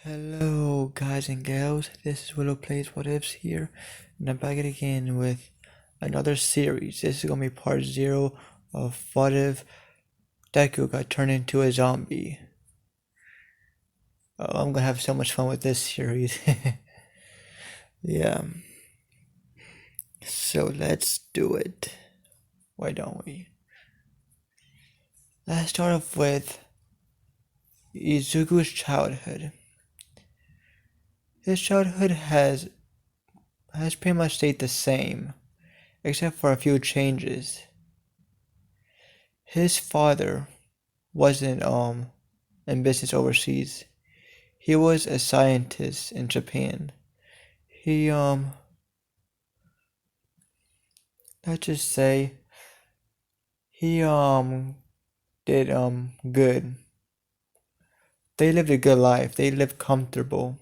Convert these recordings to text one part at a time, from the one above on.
Hello guys and gals, this is Willow Plays What Ifs here, and I'm back again with another series. This is gonna be part 0 of What If Deku got turned into a zombie. Oh, I'm gonna have so much fun with this series. Yeah, so let's do it. Why don't we? Let's start off with Izuku's childhood. His childhood has pretty much stayed the same, except for a few changes. His father wasn't in business overseas. He was a scientist in Japan. He let's just say he did good. They lived a good life. They lived comfortable.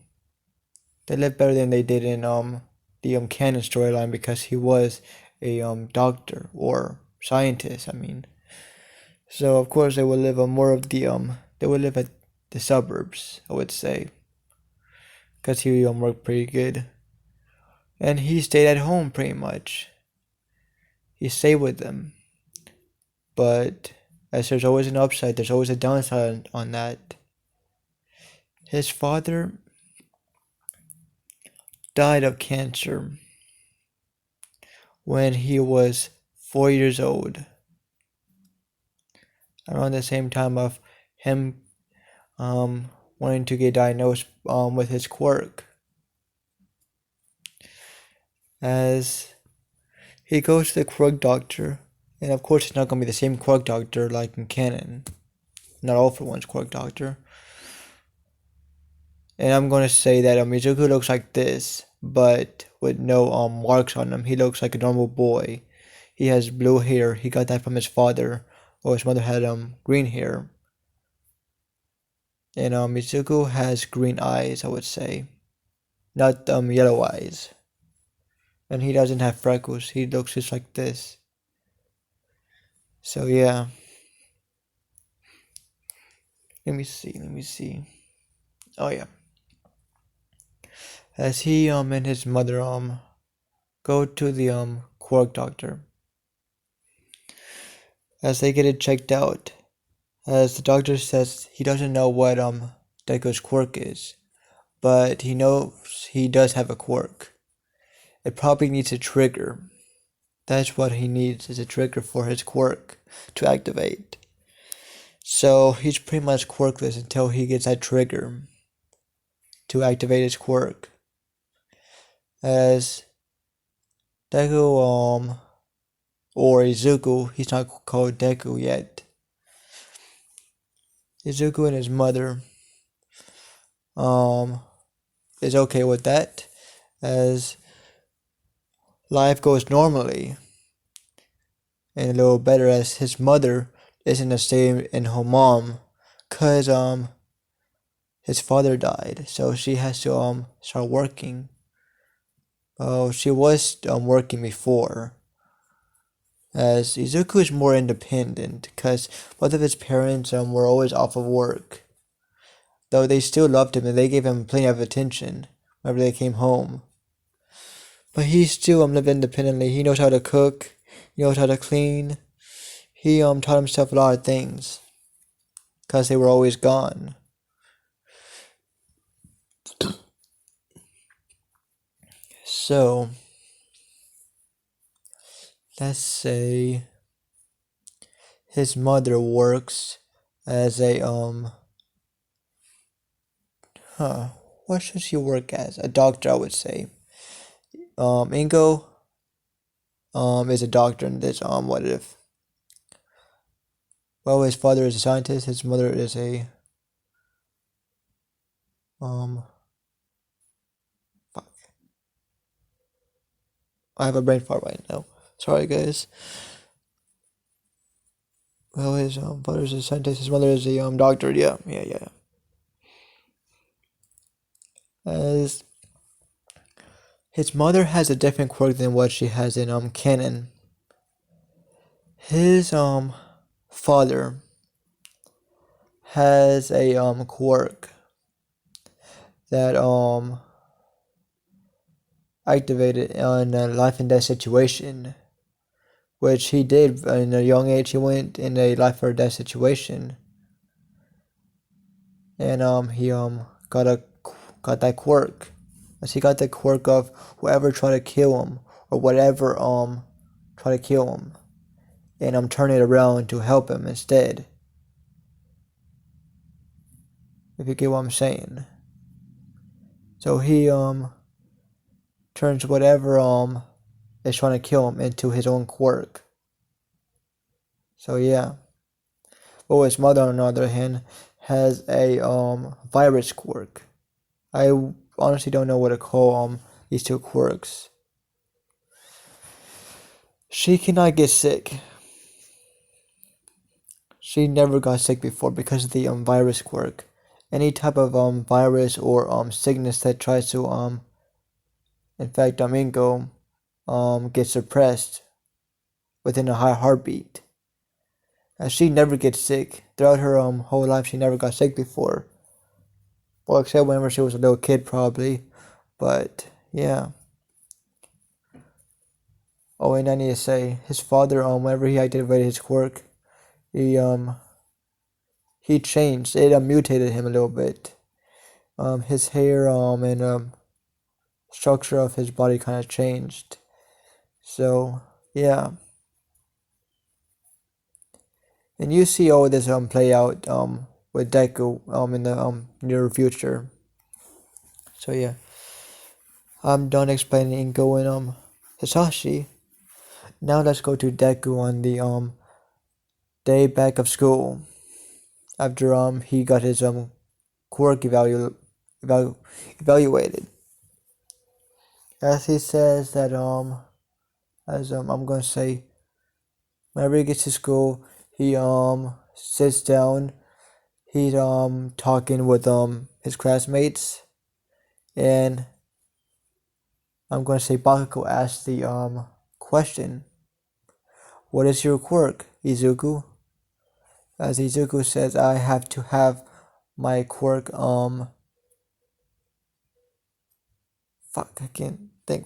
They lived better than they did in the canon storyline because he was a doctor or scientist, I mean. So of course they would live on more of the they would live at the suburbs, I would say, because he worked pretty good. And he stayed at home pretty much. He stayed with them. But as there's always an upside, there's always a downside on that. His father died of cancer when he was 4 years old. Around the same time of him wanting to get diagnosed with his quirk. As he goes to the quirk doctor, and of course it's not going to be the same quirk doctor like in canon. Not all for one's quirk doctor. And I'm going to say that Izuku looks like this, but with no marks on him. He looks like a normal boy. He has blue hair. He got that from his father. Or his mother had green hair. And Izuku has green eyes, I would say. Not yellow eyes. And he doesn't have freckles. He looks just like this. So yeah. Let me see. Oh yeah. As he and his mother go to the quirk doctor. As they get it checked out. As the doctor says he doesn't know what Deku's quirk is. But he knows he does have a quirk. It probably needs a trigger. That's what he needs, is a trigger for his quirk to activate. So he's pretty much quirkless until he gets that trigger to activate his quirk. As Deku or Izuku, he's not called Deku yet. Izuku and his mother is okay with that, as life goes normally and a little better, as his mother isn't the same in her mom, cause his father died, so she has to start working. Oh, she was working before, as Izuku is more independent, cause both of his parents were always off of work, though they still loved him and they gave him plenty of attention whenever they came home. But he still lived independently. He knows how to cook. He knows how to clean. He taught himself a lot of things, cause they were always gone. So let's say his mother works as a what should she work as? A doctor, I would say. Ingo is a doctor in this What If. Well, his father is a scientist, his mother is a fuck. I have a brain fart right now. Sorry guys. Well, his father is a scientist, his mother is a doctor, yeah. As his mother has a different quirk than what she has in canon. His father has a quirk that activated in a life and death situation, which he did in a young age. He went in a life or death situation, and he got that quirk. As he got the quirk of whoever tried to kill him or whatever tried to kill him, and turn it around to help him instead. If you get what I'm saying. So he turns whatever is trying to kill him into his own quirk. So yeah. But his mother, on the other hand, has a virus quirk. I honestly don't know what to call these two quirks. She cannot get sick. She never got sick before because of the virus quirk. Any type of virus or sickness that tries to infect Ingo gets suppressed within a high heartbeat. As she never gets sick. Throughout her whole life, she never got sick before. Well, except whenever she was a little kid, probably. But yeah. Oh, and I need to say, his father, whenever he activated his quirk, he changed. It mutated him a little bit. His hair and structure of his body kind of changed. So yeah. And you see all this play out with Deku in the near future. So yeah. I'm done explaining Ingo and Hisashi. Now let's go to Deku on the day back of school. After he got his quirk evaluated. As he says that as I'm gonna say, whenever he gets to school, he sits down. He's talking with his classmates, and I'm gonna say Bakugou asked the question, "What is your quirk, Izuku?" As Izuku says, "I have to have my quirk fuck, I can't think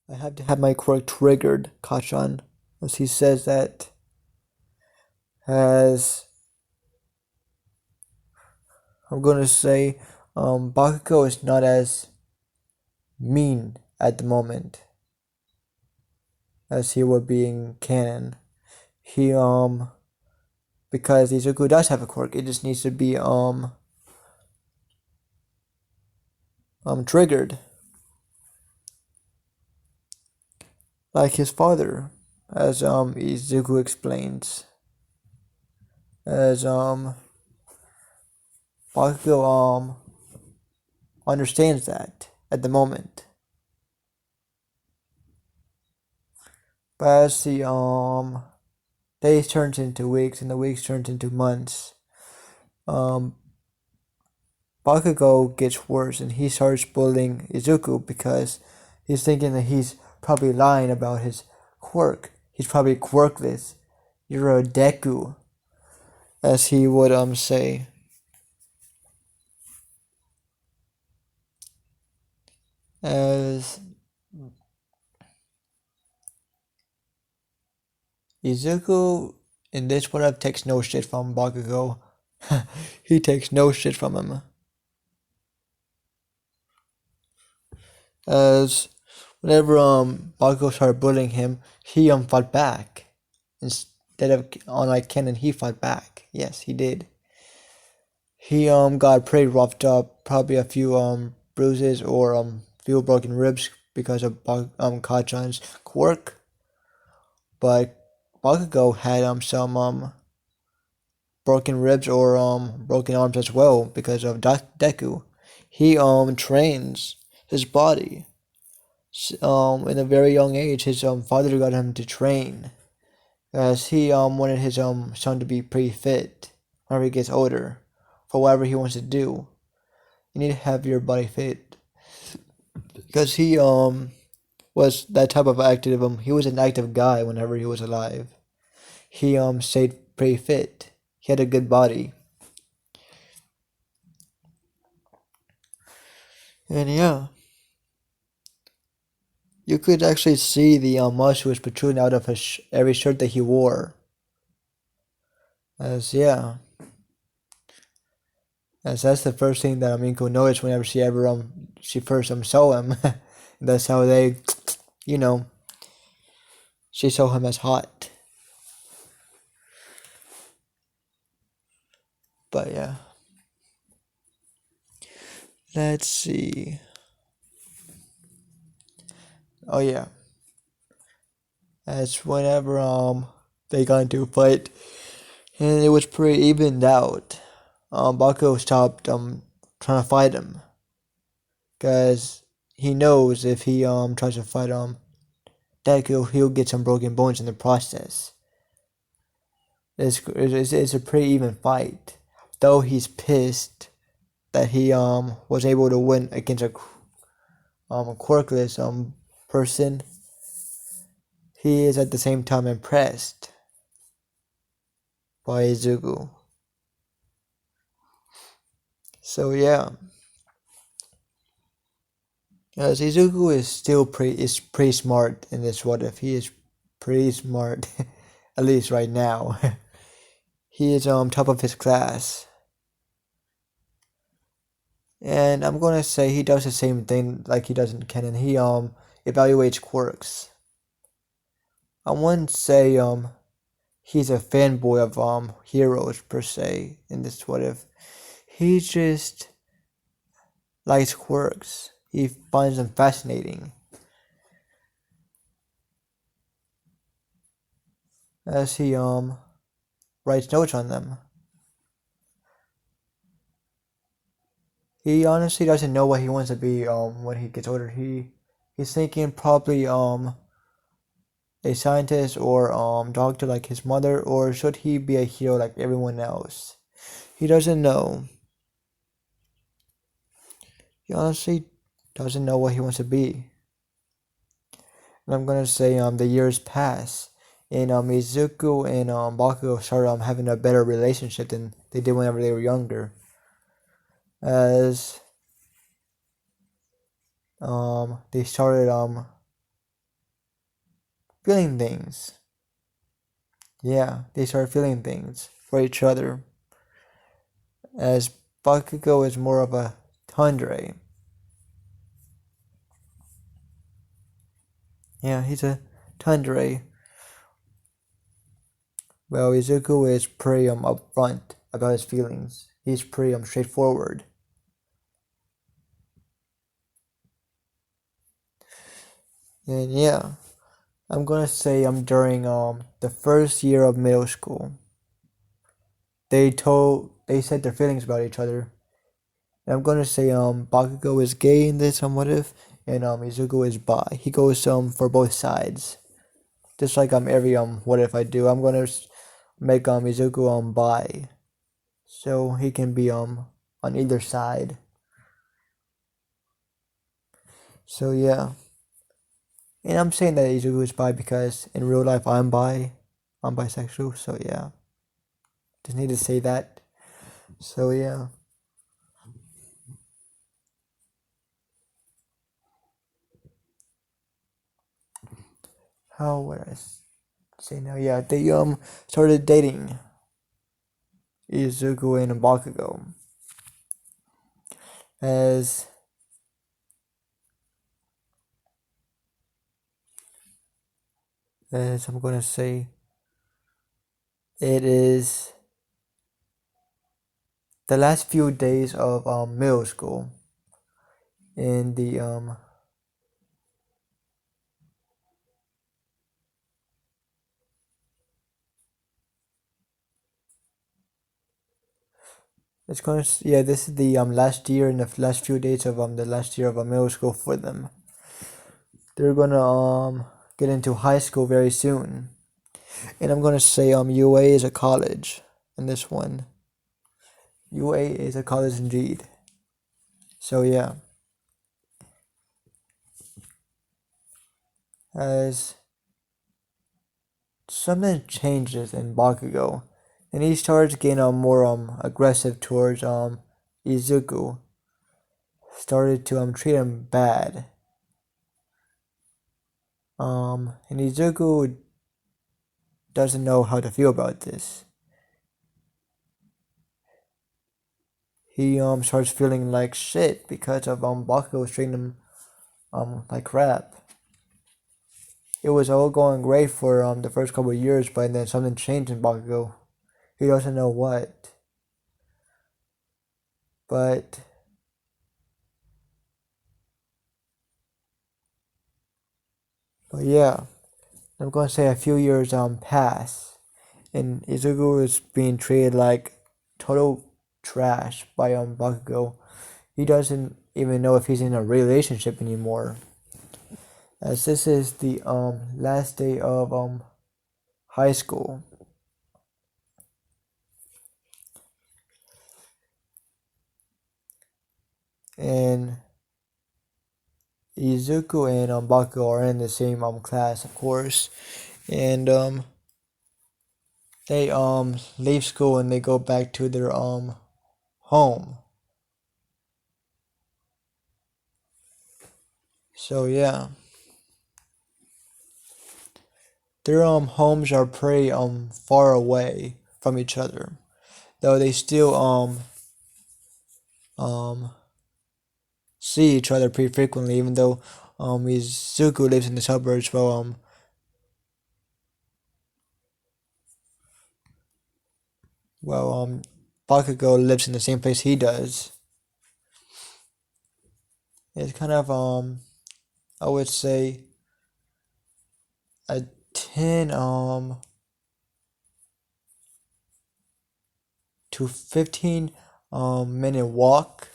I have to have my quirk triggered, Kachan." As he says that, as I'm gonna say, Bakugou is not as mean at the moment as he would be in canon. He because Izuku does have a quirk, it just needs to be triggered. Like his father, as Izuku explains. As Bakugou understands that at the moment. But as the days turns into weeks and the weeks turns into months, Bakugou gets worse and he starts bullying Izuku because he's thinking that he's probably lying about his quirk. He's probably quirkless. You're a Deku, as he would say. As Izuku in this one takes no shit from Bakugou. He takes no shit from him. As whenever Bakugou started bullying him, he fought back. Instead of like Kennen, he fought back. Yes, he did. He got pretty roughed up, probably a few bruises or few broken ribs because of Kachan's quirk. But Bakugou had some broken ribs or broken arms as well because of Deku. He trains his body. In a very young age, his father got him to train, as he wanted his son to be pretty fit whenever he gets older, for whatever he wants to do. You need to have your body fit, because he was that type of active. He was an active guy whenever he was alive. He stayed pretty fit. He had a good body. And yeah, you could actually see the muscles protruding out of every shirt that he wore. As yeah, as that's the first thing that Minko noticed whenever she first saw him. That's how they, you know, she saw him as hot. But yeah, let's see. Oh yeah, that's whenever they got into a fight, and it was pretty evened out. Bakugo stopped trying to fight him, cause he knows if he tries to fight Deku, he'll get some broken bones in the process. It's a pretty even fight, though he's pissed that he was able to win against a quirkless person. He is at the same time impressed by Izuku. So yeah, as Izuku is still pretty smart in this what if. He is pretty smart, at least right now. He is top of his class. And I'm gonna say he does the same thing like he does in canon. He evaluates quirks. I wouldn't say he's a fanboy of heroes per se in this what if. He just likes quirks. He finds them fascinating. As he writes notes on them. He honestly doesn't know what he wants to be when he gets older. He's thinking probably a scientist or doctor like his mother, or should he be a hero like everyone else? He doesn't know. He honestly doesn't know what he wants to be. And I'm gonna say the years pass, and Izuku and Bakugou started having a better relationship than they did whenever they were younger. As they started feeling things. Yeah, they started feeling things for each other. As Bakugou is more of a tundra. Yeah, he's a tundra. Well, Izuku is pretty upfront about his feelings. He's pretty straightforward. And yeah, I'm gonna say during the first year of middle school, they said their feelings about each other. And I'm gonna say Bakugou is gay in this what if, and Izuku is bi. He goes for both sides. Just like every what if I do, I'm gonna make Izuku bi, so he can be on either side. So yeah, and I'm saying that Izuku is bi because in real life I'm bisexual. So yeah, just need to say that. So yeah, how would I say now? Yeah, they started dating Izuku and Bakugou as I'm gonna say it is the last few days of middle school in the it's gonna yeah, this is the last year in the last few days of the last year of middle school for them. They're gonna get into high school very soon. And I'm gonna say UA is a college in this one. UA is a college indeed. So yeah. As something changes in Bakugou, and he starts getting more aggressive towards Izuku. started to treat him bad. And Izuku doesn't know how to feel about this. He starts feeling like shit because of Bakugou treating him like crap. It was all going great for the first couple of years, but then something changed in Bakugou. He doesn't know what. But yeah, I'm gonna say a few years pass, and Izuku is being treated like total trash by Bakugou. He doesn't even know if he's in a relationship anymore. As this is the last day of high school. And Izuku and Bakugou are in the same class, of course. And they leave school and they go back to their home. So yeah. Their homes are pretty far away from each other. Though they still um see each other pretty frequently, even though Izuku lives in the suburbs, Bakugou lives in the same place he does. It's kind of I would say a 10 to 15 minute walk.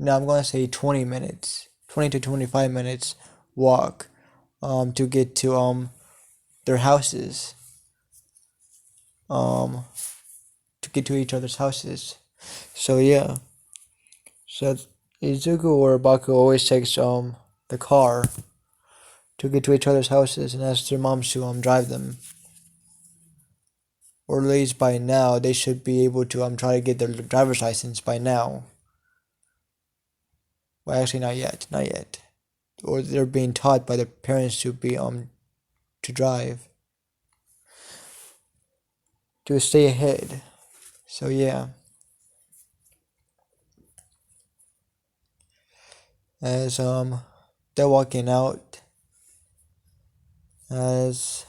No, I'm gonna say 20 minutes, 20 to 25 minutes walk to get to their houses, um to get to each other's houses. So yeah, so Izuku or Baku always takes the car to get to each other's houses and ask their moms to drive them. Or at least by now they should be able to try to get their driver's license by now. Well, actually, not yet, not yet. Or they're being taught by their parents to be to drive, to stay ahead. So yeah, as they're walking out, as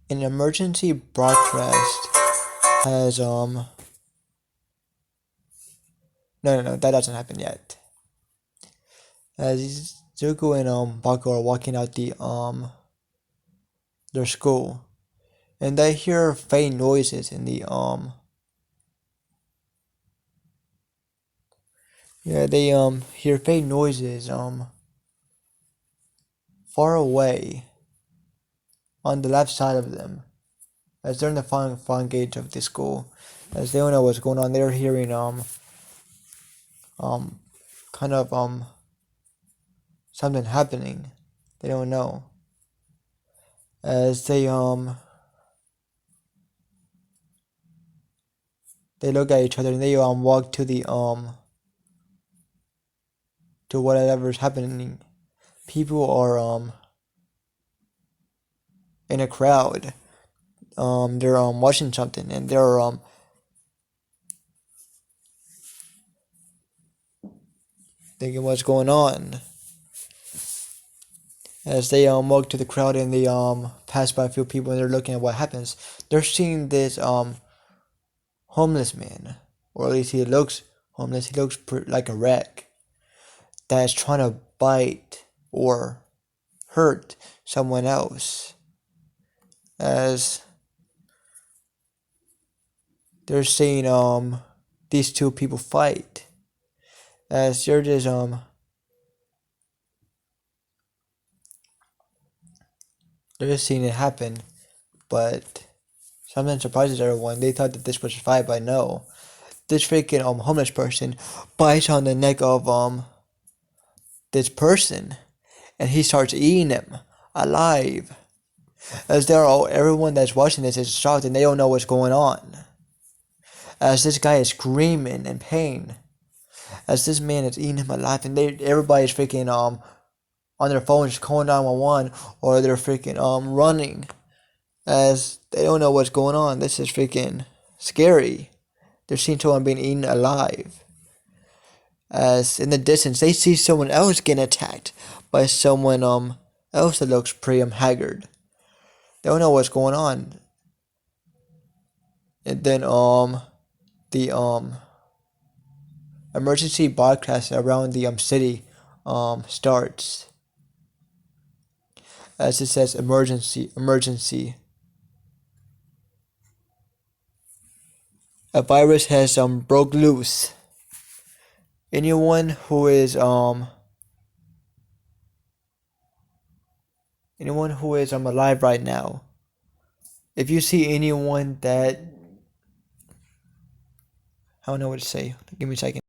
an emergency broadcast has no, that doesn't happen yet. As Zuko and Baku are walking out their school, and they hear faint noises in the yeah, they hear faint noises far away on the left side of them, as they're in the front gate of the school. As they don't know what's going on, they're hearing kind of something happening. They don't know. As they look at each other and they walk to the to whatever's happening. People are in a crowd. They're watching something and they're thinking what's going on. As they walk to the crowd and they pass by a few people and they're looking at what happens, they're seeing this homeless man, or at least he looks homeless. He looks like a wreck that's trying to bite or hurt someone else. As they're seeing these two people fight, as they're just they're just seeing it happen, but something surprises everyone. They thought that this was a fight, but no. This freaking homeless person bites on the neck of this person, and he starts eating him alive. As they're all everyone that's watching this is shocked and they don't know what's going on. as this guy is screaming in pain, as this man is eating him alive, and everybody's freaking on their phones calling 911, or they're freaking running, as they don't know what's going on. This is freaking scary. They're seeing someone being eaten alive. As in the distance they see someone else getting attacked by someone else that looks pretty haggard. They don't know what's going on. And then the emergency broadcast around the city starts, as it says emergency, emergency. A virus has broke loose. Anyone who is alive right now, if you see anyone that, I don't know what to say. Give me a second.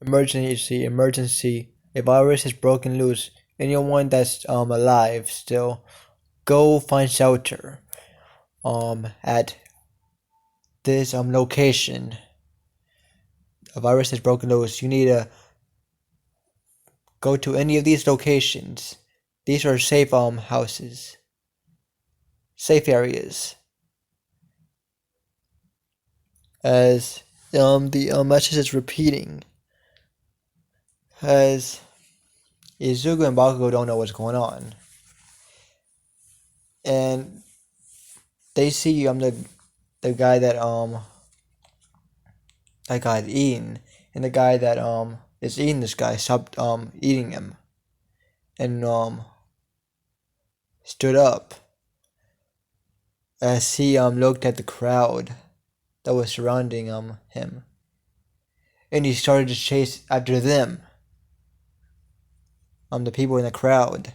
Emergency, emergency. A virus is broken loose. Anyone that's alive still, go find shelter at this location. A virus is broken loose. You need to go to any of these locations. These are safe houses. Safe areas. As the message is repeating, as Izuku and Bakugou don't know what's going on, and they see the guy that got eaten, and the guy that is eating this guy stopped eating him, and stood up, as he looked at the crowd that was surrounding him, and he started to chase after them, the people in the crowd,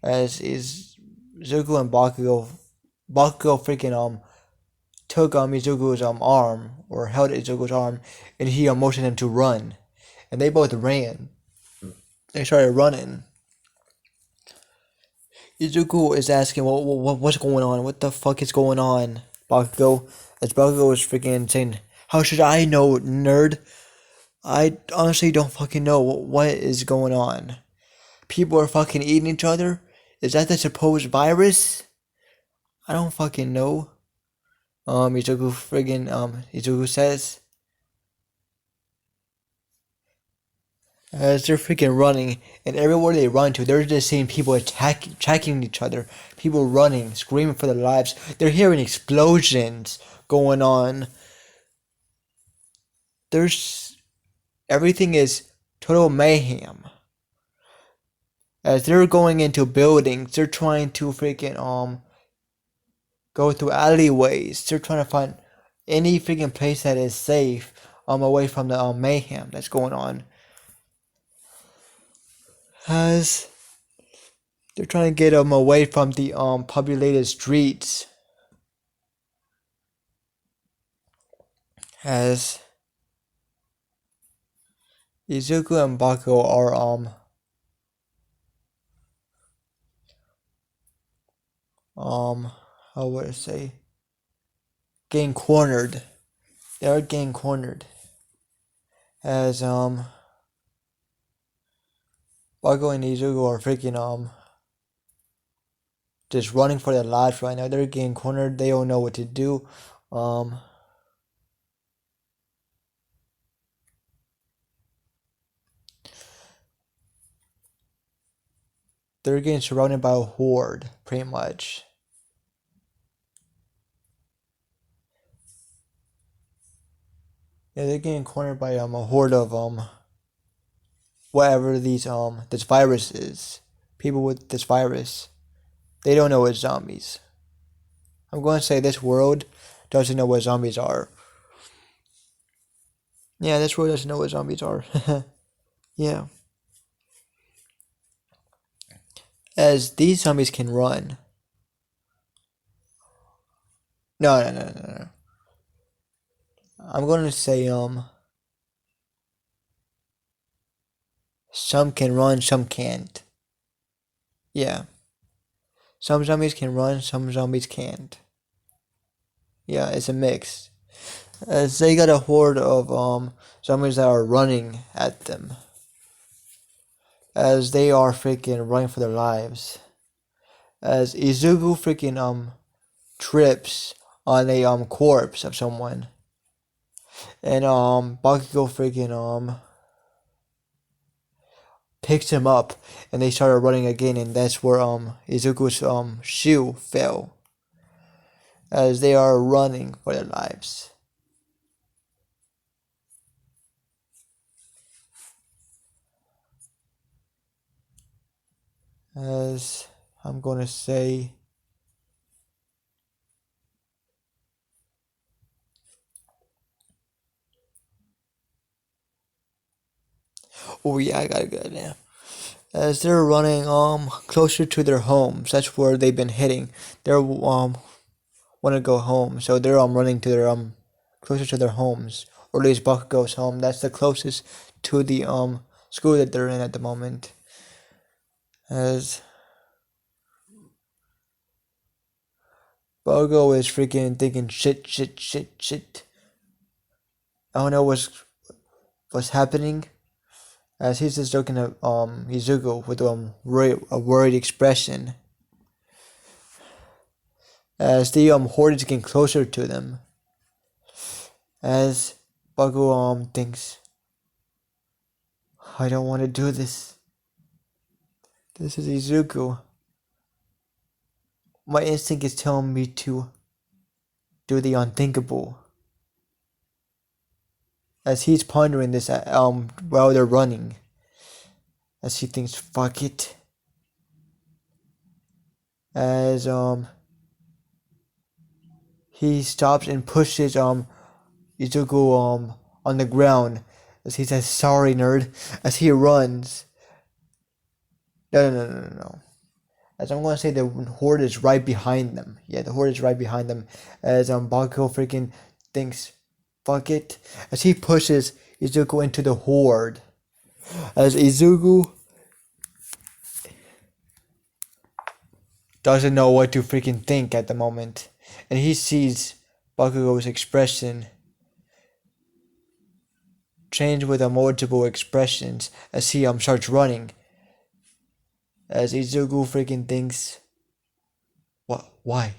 as Izuku and Bakugou freaking took Izuku's arm, or held Izuku's arm, and he motioned him to run, and they both ran. They started running. Izuku is asking, what's going on? What the fuck is going on, Bakugou? As Bakugou is freaking saying, how should I know, nerd? I honestly don't fucking know what is going on. People are fucking eating each other? Is that the supposed virus? I don't fucking know. Izuku says. As they're freaking running, and everywhere they run to, they're just seeing people attacking each other. People running, screaming for their lives. They're hearing explosions going on. Everything is total mayhem. As they're going into buildings, they're trying to freaking go through alleyways. They're trying to find any freaking place that is safe away from the mayhem that's going on. As they're trying to get them away from the populated streets. As Izuku and Bakugou are how would I say, getting cornered. They are getting cornered. As Bakugou and Izuku are freaking just running for their lives right now. They're getting cornered. They don't know what to do. They're getting surrounded by a horde, pretty much. Yeah, they're getting cornered by a horde of whatever this virus is. People with this virus. They don't know what zombies. I'm going to say this world doesn't know what zombies are. Yeah, this world doesn't know what zombies are. Yeah. As these zombies can run. No. I'm going to say some can run, some can't. Yeah. Some zombies can run, some zombies can't. Yeah, it's a mix. as they got a horde of zombies that are running at them, as they are freaking running for their lives, as Izuku freaking trips on a corpse of someone, and Bakugou freaking picks him up, and they started running again, and that's where Izuku's shoe fell, as they are running for their lives. As I'm gonna say, oh yeah, I got a good idea. As they're running closer to their homes, that's where they've been hitting. They're want to go home, so they're running to their closer to their homes, or at least Bakugou's home. That's the closest to the school that they're in at the moment. As Bakugou is freaking thinking shit. I don't know what's happening. As he's just looking at Izuku with a worried expression. As the horde is getting closer to them. As Bakugou thinks, I don't want to do this. This is Izuku. My instinct is telling me to do the unthinkable. As he's pondering this while they're running. As he thinks, fuck it. As he stops and pushes Izuku on the ground. As he says, sorry nerd. As he runs. No. As I'm gonna say, the horde is right behind them. Yeah, the horde is right behind them. As Bakugou freaking thinks, fuck it. As he pushes Izuku into the horde. As Izuku doesn't know what to freaking think at the moment. And he sees Bakugou's expression change with multiple expressions as he starts running. As Izuku freaking thinks, what? Why?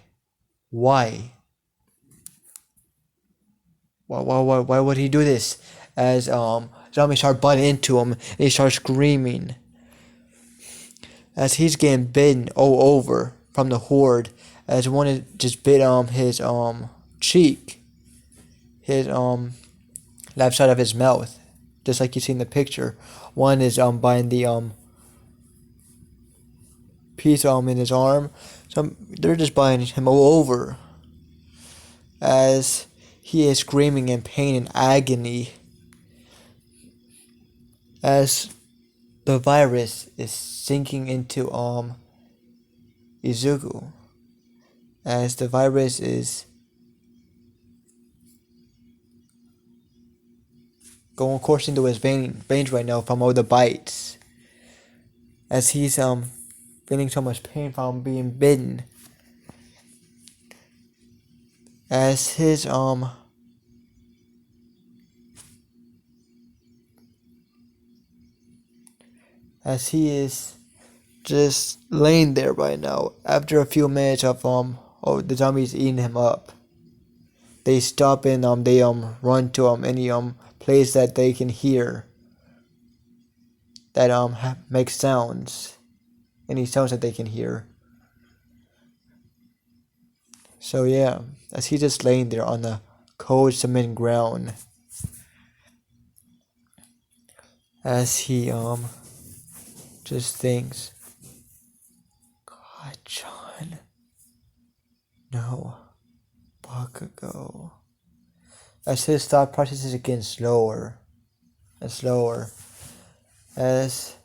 Why would he do this? As zombies start butting into him, and he starts screaming. As he's getting bitten all over from the horde, as one just bit his cheek, his left side of his mouth, just like you see in the picture. One is biting the piece in his arm. So they're just biting him all over. As he is screaming in pain and agony. As the virus is sinking into Izuku. As the virus is going coursing into his veins right now from all the bites. As he's feeling so much pain from being bitten. As his as he is just laying there right now after a few minutes of the zombies eating him up. They stop and they run to any place that they can hear that makes sounds, any sounds that they can hear. So yeah, as he's just laying there on the cold cement ground, as he just thinks, God, John, no, Bakugou. As his thought process is getting slower and slower, as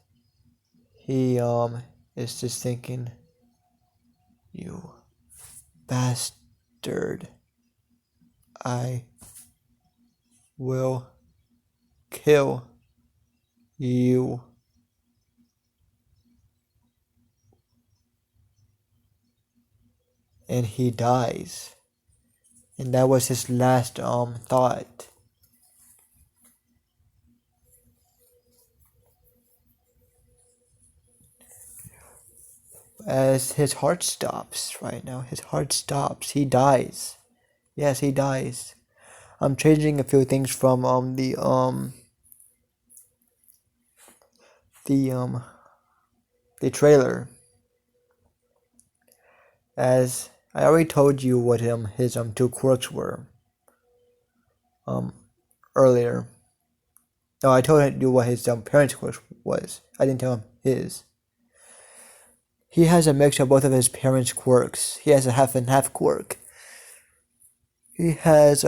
he is just thinking, you bastard, I will kill you. And he dies and that was his last thought. As his heart stops right now, his heart stops. He dies. Yes, he dies. I'm changing a few things from the the trailer, as I already told you what his two quirks were um earlier. No, I told you what his parents' quirks was. I didn't tell him his. He has a mix of both of his parents' quirks. He has a half and half quirk. He has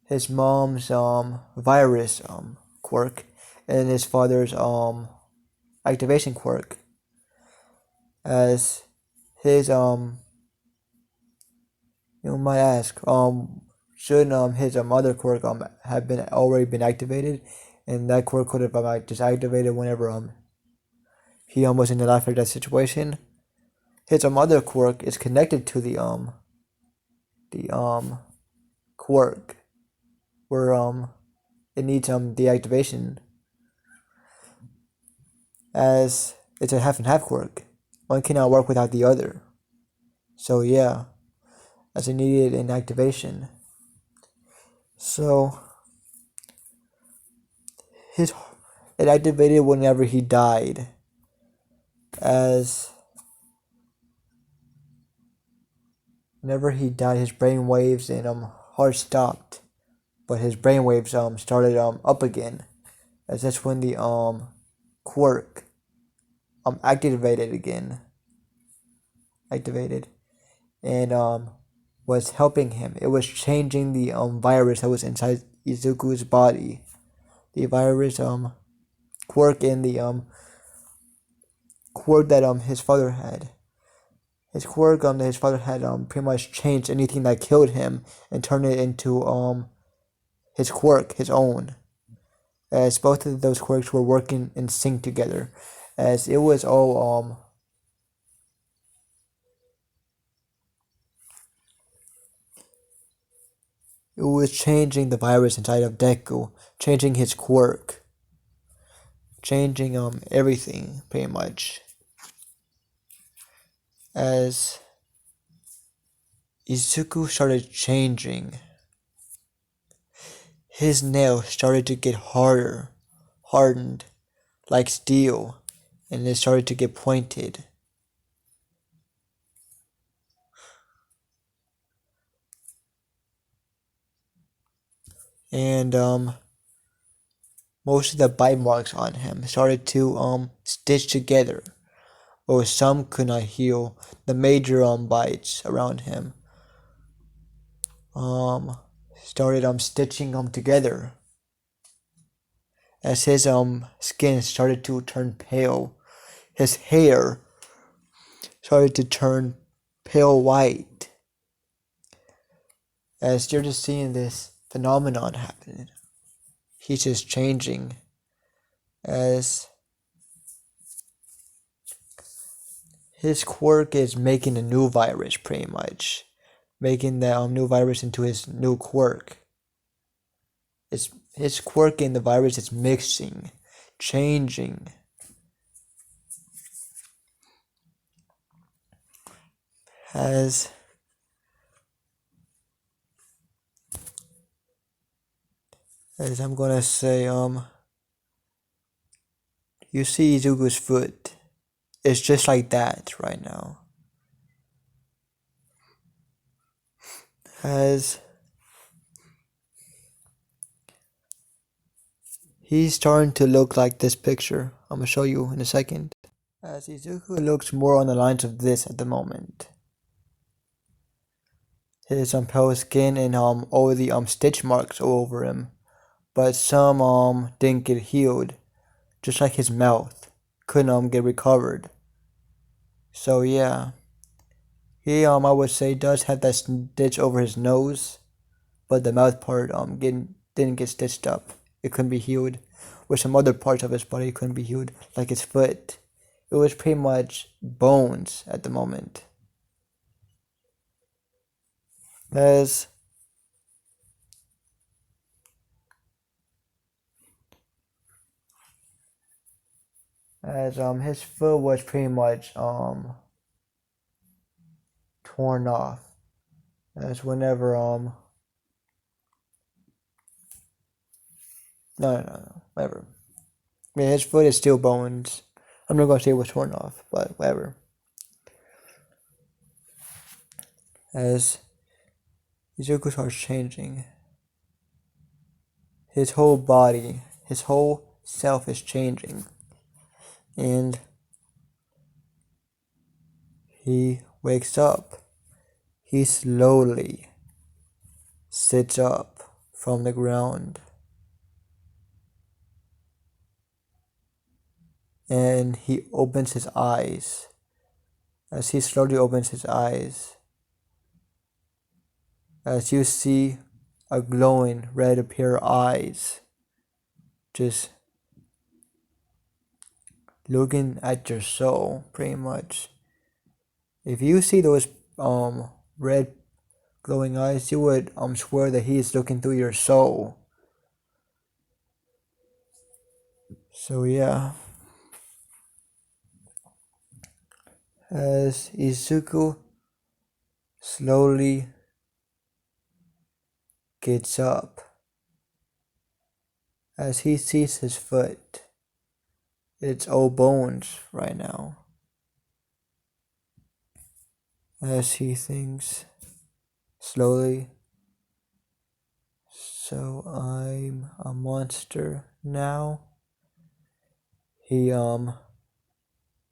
his mom's virus quirk and his father's activation quirk. As his you might ask should his other quirk have been already been activated, and that quirk could have just activated whenever he was in the life or death situation. His other quirk is connected to the quirk where it needs deactivation, as it's a half and half quirk. One cannot work without the other. So yeah, as it needed an activation. So it activated whenever he died, as whenever he died, his brain waves and heart stopped, but his brain waves started up again, as that's when the quirk activated again, and was helping him. It was changing the virus that was inside Izuku's body. The virus quirk in the quirk that his father had. His quirk that his father had pretty much changed anything that killed him and turned it into his quirk, his own. As both of those quirks were working in sync together, as it was all it was changing the virus inside of Deku, changing his quirk, changing everything pretty much. As Izuku started changing, his nails started to get hardened like steel, and it started to get pointed. And most of the bite marks on him started to stitch together, or some could not heal. The major bites around him started stitching together, as his skin started to turn pale. His hair started to turn pale white, as you're just seeing this phenomenon happen. He's just changing, as his quirk is making a new virus, pretty much. Making the new virus into his new quirk. It's his quirk and the virus is mixing, changing. As I'm gonna say, you see Izuku's foot. It's just like that right now. As he's starting to look like this picture. I'm gonna show you in a second. As Izuku looks more on the lines of this at the moment. His pale skin and all the stitch marks all over him, but some didn't get healed, just like his mouth couldn't get recovered. So yeah, he I would say does have that stitch over his nose, but the mouth part didn't get stitched up. It couldn't be healed, with some other parts of his body couldn't be healed, like his foot. It was pretty much bones at the moment. As as his foot was pretty much torn off. As whenever no, whatever. I mean, his foot is still bones. I'm not gonna say it was torn off, but whatever. As Izuku starts changing, his whole body, his whole self is changing, and he wakes up. He slowly sits up from the ground, and he opens his eyes. As he slowly opens his eyes, as you see a glowing red pair of eyes just looking at your soul, pretty much. If you see those red glowing eyes, you would swear that he is looking through your soul. So yeah, as Izuku slowly gets up, as he sees his foot, it's all bones right now. As he thinks slowly, so I'm a monster now. He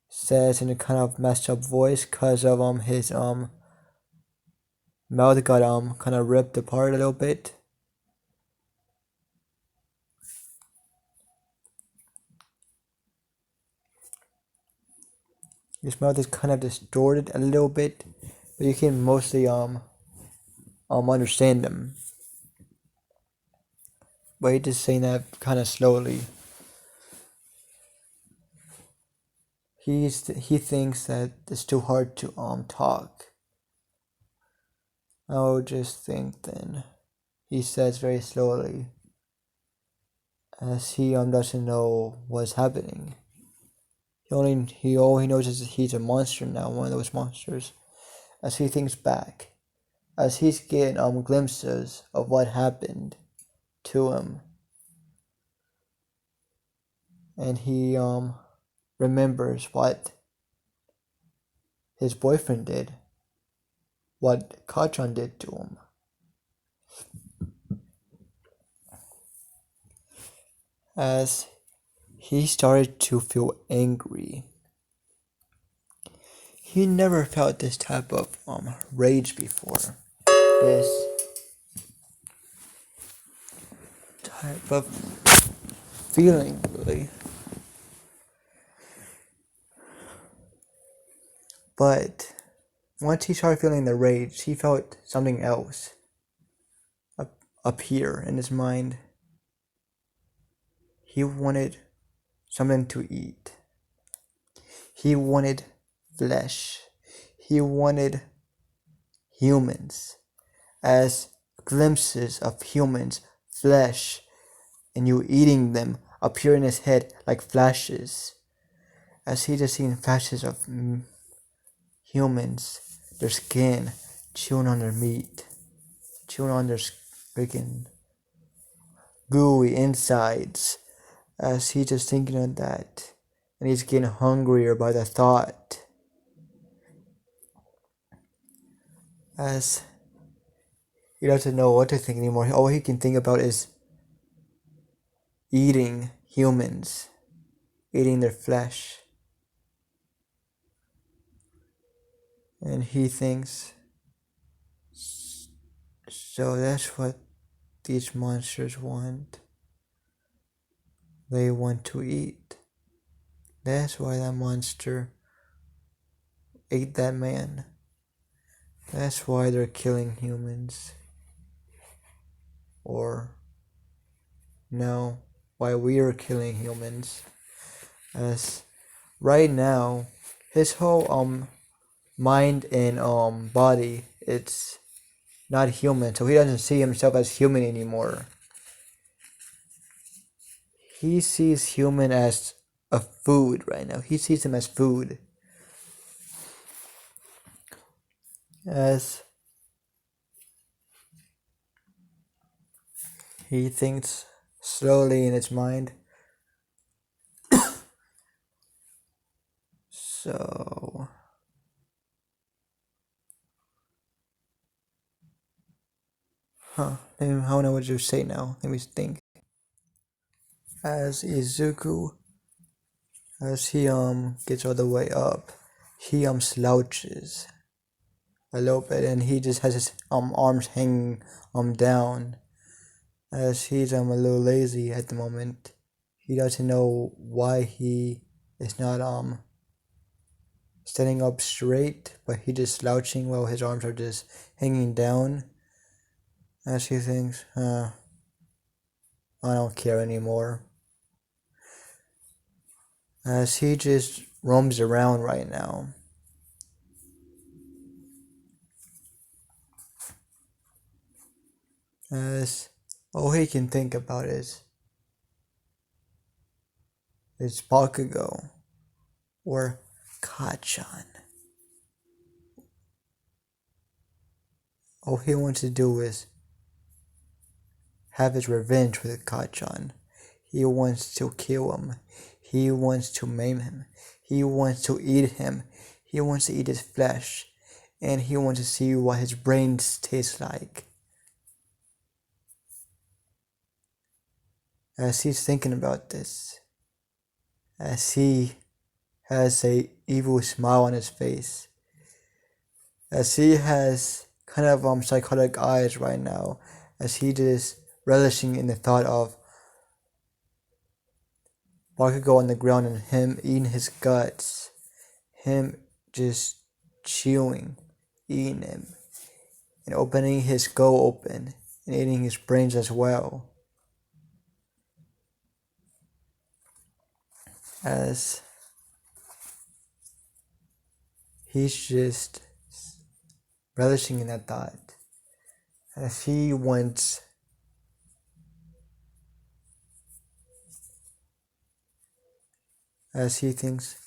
says in a kind of messed up voice because of his mouth got kind of ripped apart a little bit. His mouth is kind of distorted a little bit, but you can mostly understand him. But he's just saying that kind of slowly. He thinks that it's too hard to talk. I'll just think then. He says very slowly, as he doesn't know what's happening. All he knows is that he's a monster now, one of those monsters. As he thinks back, as he's getting glimpses of what happened to him, and he remembers what his boyfriend did, what Kachan did to him. As he started to feel angry. He never felt this type of rage before. This type of feeling, really. But once he started feeling the rage, he felt something else appear in his mind. He wanted something to eat. He wanted flesh. He wanted humans, as glimpses of humans, flesh, and you eating them appear in his head like flashes. As he just seen flashes of humans, their skin, chewing on their meat, chewing on their freaking gooey insides. As he's just thinking of that, and he's getting hungrier by the thought. As he doesn't know what to think anymore. All he can think about is eating humans, eating their flesh. And he thinks, so that's what these monsters want. They want to eat. That's why that monster ate that man. That's why they're killing humans. Or no, why we are killing humans. As right now, his whole mind and body, it's not human, so he doesn't see himself as human anymore. He sees human as of food right now. He sees him as food. As he thinks slowly in his mind. So, I don't know what to say now. Let me think. As Izuku, as he gets all the way up, he slouches a little bit, and he just has his arms hanging down, as he's a little lazy at the moment. He doesn't know why he is not standing up straight, but he just slouching while his arms are just hanging down, as he thinks, I don't care anymore. As he just roams around right now. As all he can think about is Bakugou or Kachan. All he wants to do is have his revenge with Kachan. He wants to kill him. He wants to maim him. He wants to eat him. He wants to eat his flesh. And he wants to see what his brains taste like. As he's thinking about this, as he has a evil smile on his face, as he has kind of psychotic eyes right now, as he just relishing in the thought of Bakugou on the ground and him eating his guts, him just chewing, eating him, and opening his skull open and eating his brains as well. As he's just relishing in that thought, as he wants as he thinks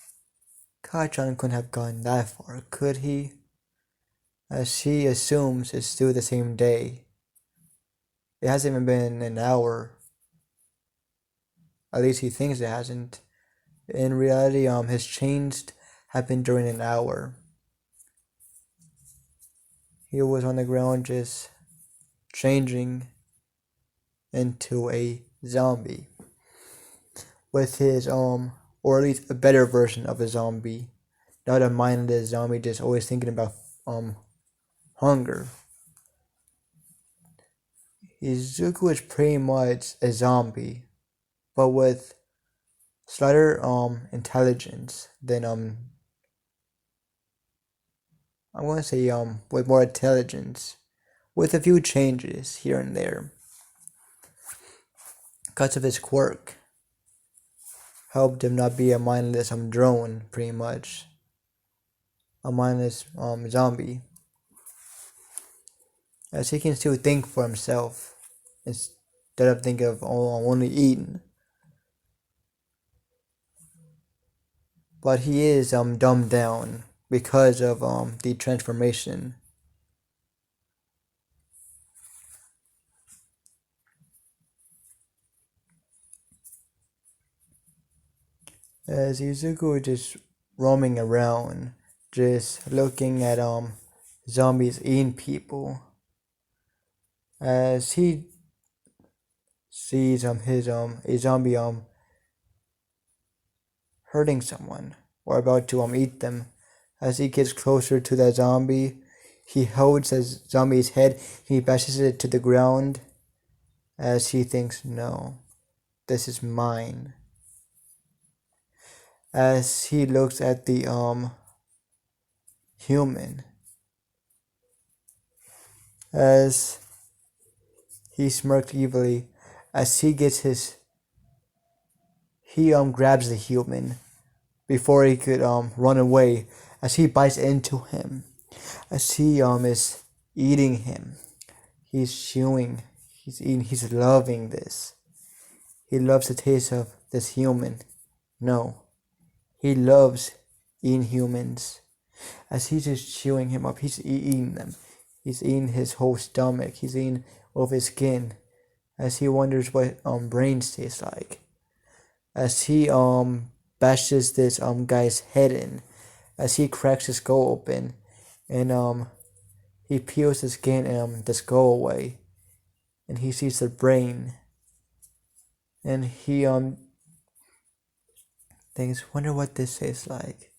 Kachan couldn't have gone that far, could he? As he assumes it's still the same day. It hasn't even been an hour. At least he thinks it hasn't. In reality, his change happened during an hour. He was on the ground just changing into a zombie. With his, or at least a better version of a zombie. Not a mindless zombie just always thinking about, hunger. Izuku is pretty much a zombie, but with slighter intelligence than I'm gonna say with more intelligence, with a few changes here and there. Because of his quirk, helped him not be a mindless drone, pretty much. A mindless zombie. As he can still think for himself instead of thinking of only eating. But he is dumbed down because of the transformation. As Izuku is just roaming around, just looking at zombies eating people. As he sees his a zombie hurting someone or about to eat them. As he gets closer to that zombie, he holds the zombie's head, he bashes it to the ground as he thinks, no, this is mine. As he looks at the human, as he smirks evilly, as he grabs the human before he could run away, as he bites into him, as he is eating him. He's chewing, he's eating, he's loving this. He loves the taste of this human No, he loves eating humans. As he's just chewing him up, he's eating them. He's eating his whole stomach. He's eating all of his skin. As he wonders what brains taste like. As he bashes this guy's head in. As he cracks his skull open, and he peels the skin and the skull away, and he sees the brain, and he thinks, wonder what this tastes like.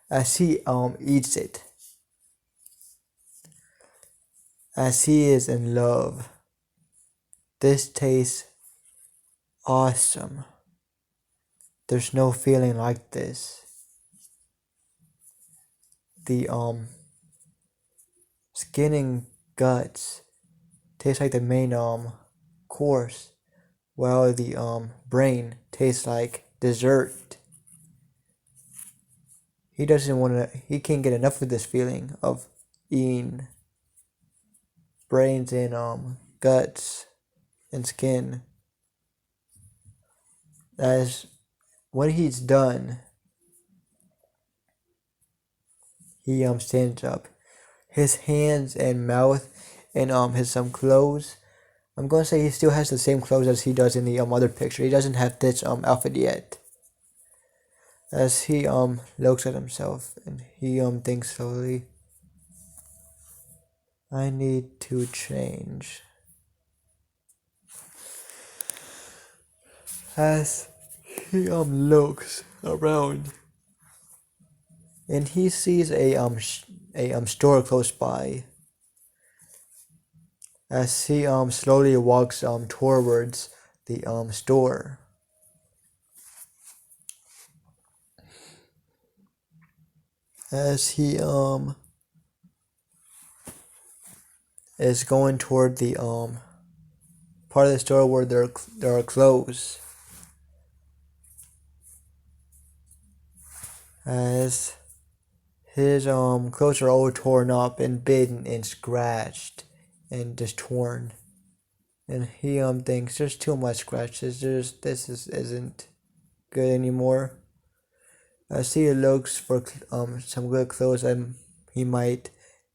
As he eats it, as he is in love, this tastes awesome. There's no feeling like this. The skin and guts taste like the main course, while the brain tastes like dessert. He can't get enough of this feeling of eating brains and guts and skin. As when he's done, he stands up. His hands and mouth and his clothes. I'm gonna say he still has the same clothes as he does in the other picture. He doesn't have this outfit yet. As he looks at himself and he thinks slowly, I need to change. As he looks around and he sees a store close by. As he slowly walks towards the store. As he is going toward the part of the store where there are clothes. As his clothes are all torn up and bitten and scratched and just torn, and he thinks there's too much scratches. Isn't good anymore. As he looks for some good clothes that he might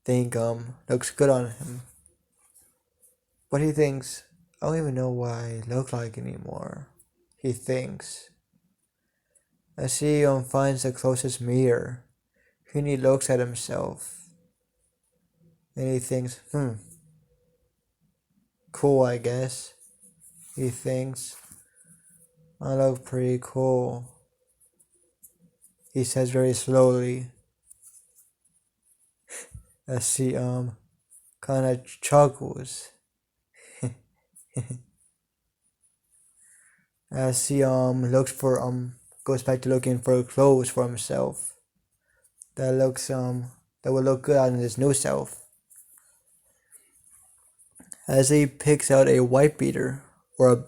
think looks good on him, but he thinks, I don't even know what I look like anymore. He thinks. As he finds the closest mirror, and he looks at himself, and he thinks, cool, I guess. He thinks, I look pretty cool. He says very slowly, as he kind of chuckles. As he goes back to looking for clothes for himself that will look good on his new self. As he picks out a white beater, or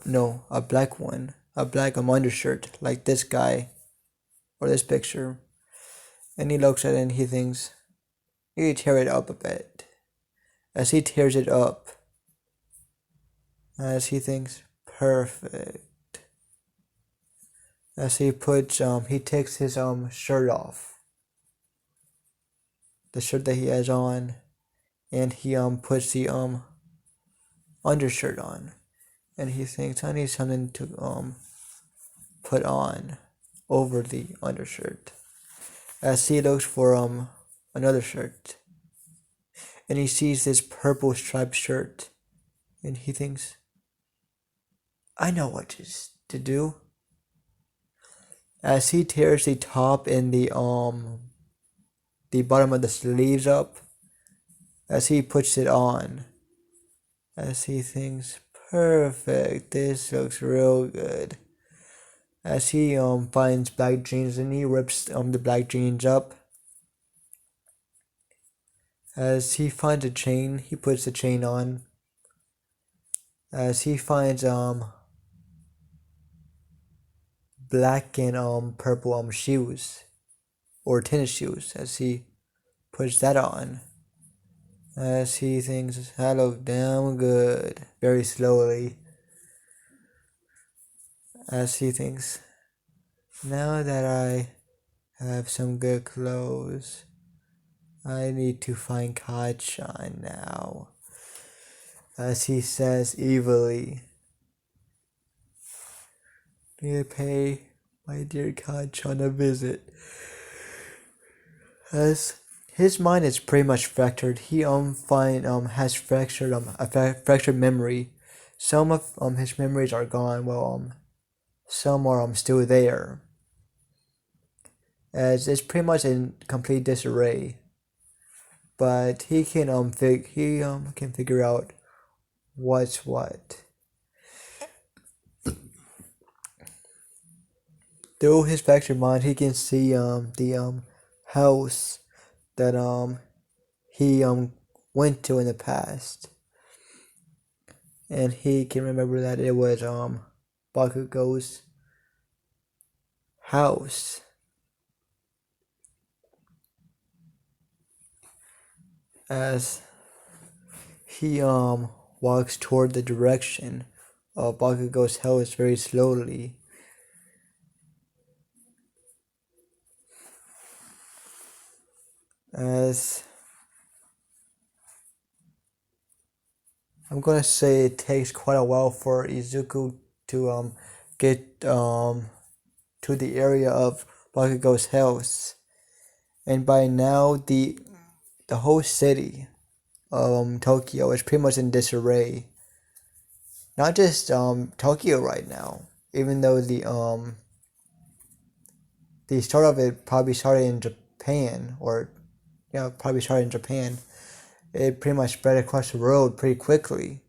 a black one, a black undershirt like this guy or this picture, and he looks at it and he thinks, he tear it up a bit. As he tears it up, as he thinks, perfect. As he takes his shirt off, the shirt that he has on, and he puts the undershirt on, and he thinks, I need something to put on over the undershirt. As he looks for another shirt, and he sees this purple striped shirt, and he thinks, I know what to do. As he tears the top and the bottom of the sleeves up, as he puts it on, as he thinks, perfect, this looks real good. As he finds black jeans and he rips the black jeans up. As he finds a chain, he puts the chain on. As he finds black and purple shoes or tennis shoes, as he puts that on. As he thinks, I look damn good, very slowly. As he thinks, Now that I have some good clothes, I need to find Kachan now. As he says evilly, need to pay my dear Kachan a visit. As his mind is pretty much fractured, he has fractured a fractured memory. Some of his memories are gone, while some are still there. As it's pretty much in complete disarray. But he can can figure out what's what. Through his fractured mind, he can see the house that he went to in the past, and he can remember that it was Bakugou's house. As he walks toward the direction of Bakugou's house very slowly. As I'm gonna say it takes quite a while for Izuku to get to the area of Bakugou's house, and by now the whole city of Tokyo is pretty much in disarray. Not just Tokyo right now, even though the start of it probably started in Japan, or probably started in Japan. It pretty much spread across the world pretty quickly.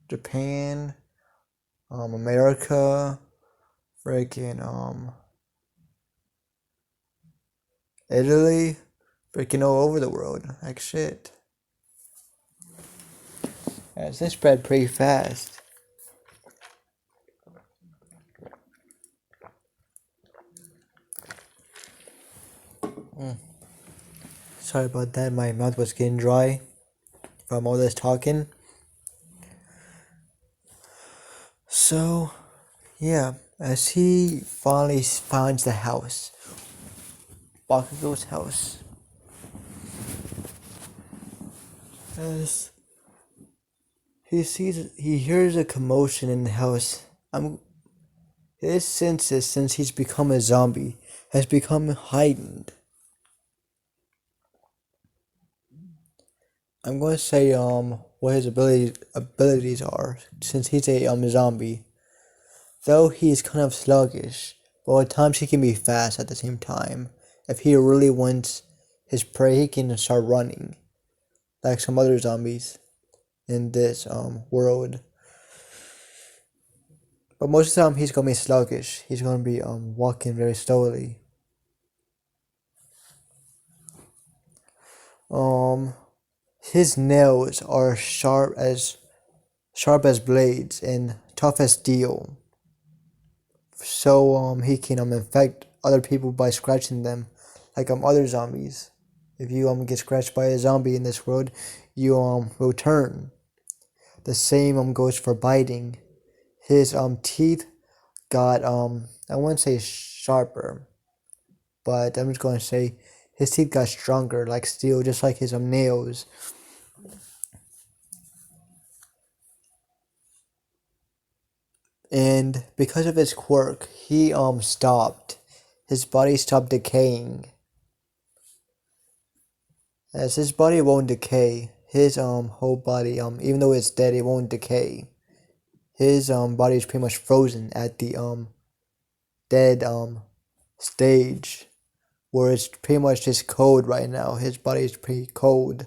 Japan, America, freaking Italy, freaking all over the world, like shit. As this spread pretty fast. Sorry about that, my mouth was getting dry from all this talking. So, yeah, as he finally finds the house, Bakugou's house, as he hears a commotion in the house. His senses, since he's become a zombie, has become heightened. I'm going to say what his abilities are, since he's a zombie. Though he's kind of sluggish, but at times he can be fast at the same time. If he really wants his prey, he can start running, like some other zombies in this world. But most of the time he's gonna be sluggish. He's gonna be walking very slowly. His nails are sharp as blades and tough as steel. So he can infect other people by scratching them, like other zombies. If you get scratched by a zombie in this world, you will turn. The same goes for biting. His teeth got I wouldn't say sharper, but I'm just gonna say his teeth got stronger, like steel, just like his nails. And because of his quirk, he stopped. His body stopped decaying. As his body won't decay, his whole body even though it's dead, it won't decay. His body is pretty much frozen at the dead stage, where it's pretty much just cold right now. His body is pretty cold,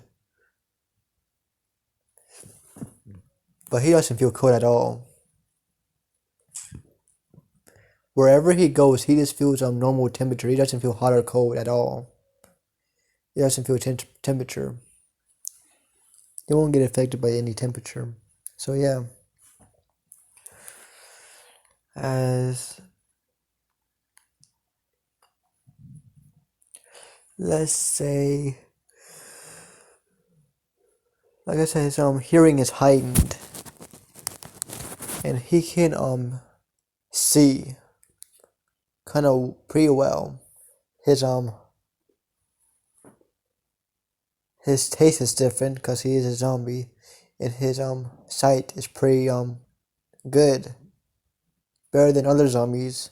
but he doesn't feel cold at all. Wherever he goes, he just feels normal temperature. He doesn't feel hot or cold at all. He doesn't feel temperature. He won't get affected by any temperature. So yeah, as let's say, like I said, his hearing is heightened, and he can see kind of pretty well. His his taste is different because he is a zombie, and his sight is pretty good, better than other zombies.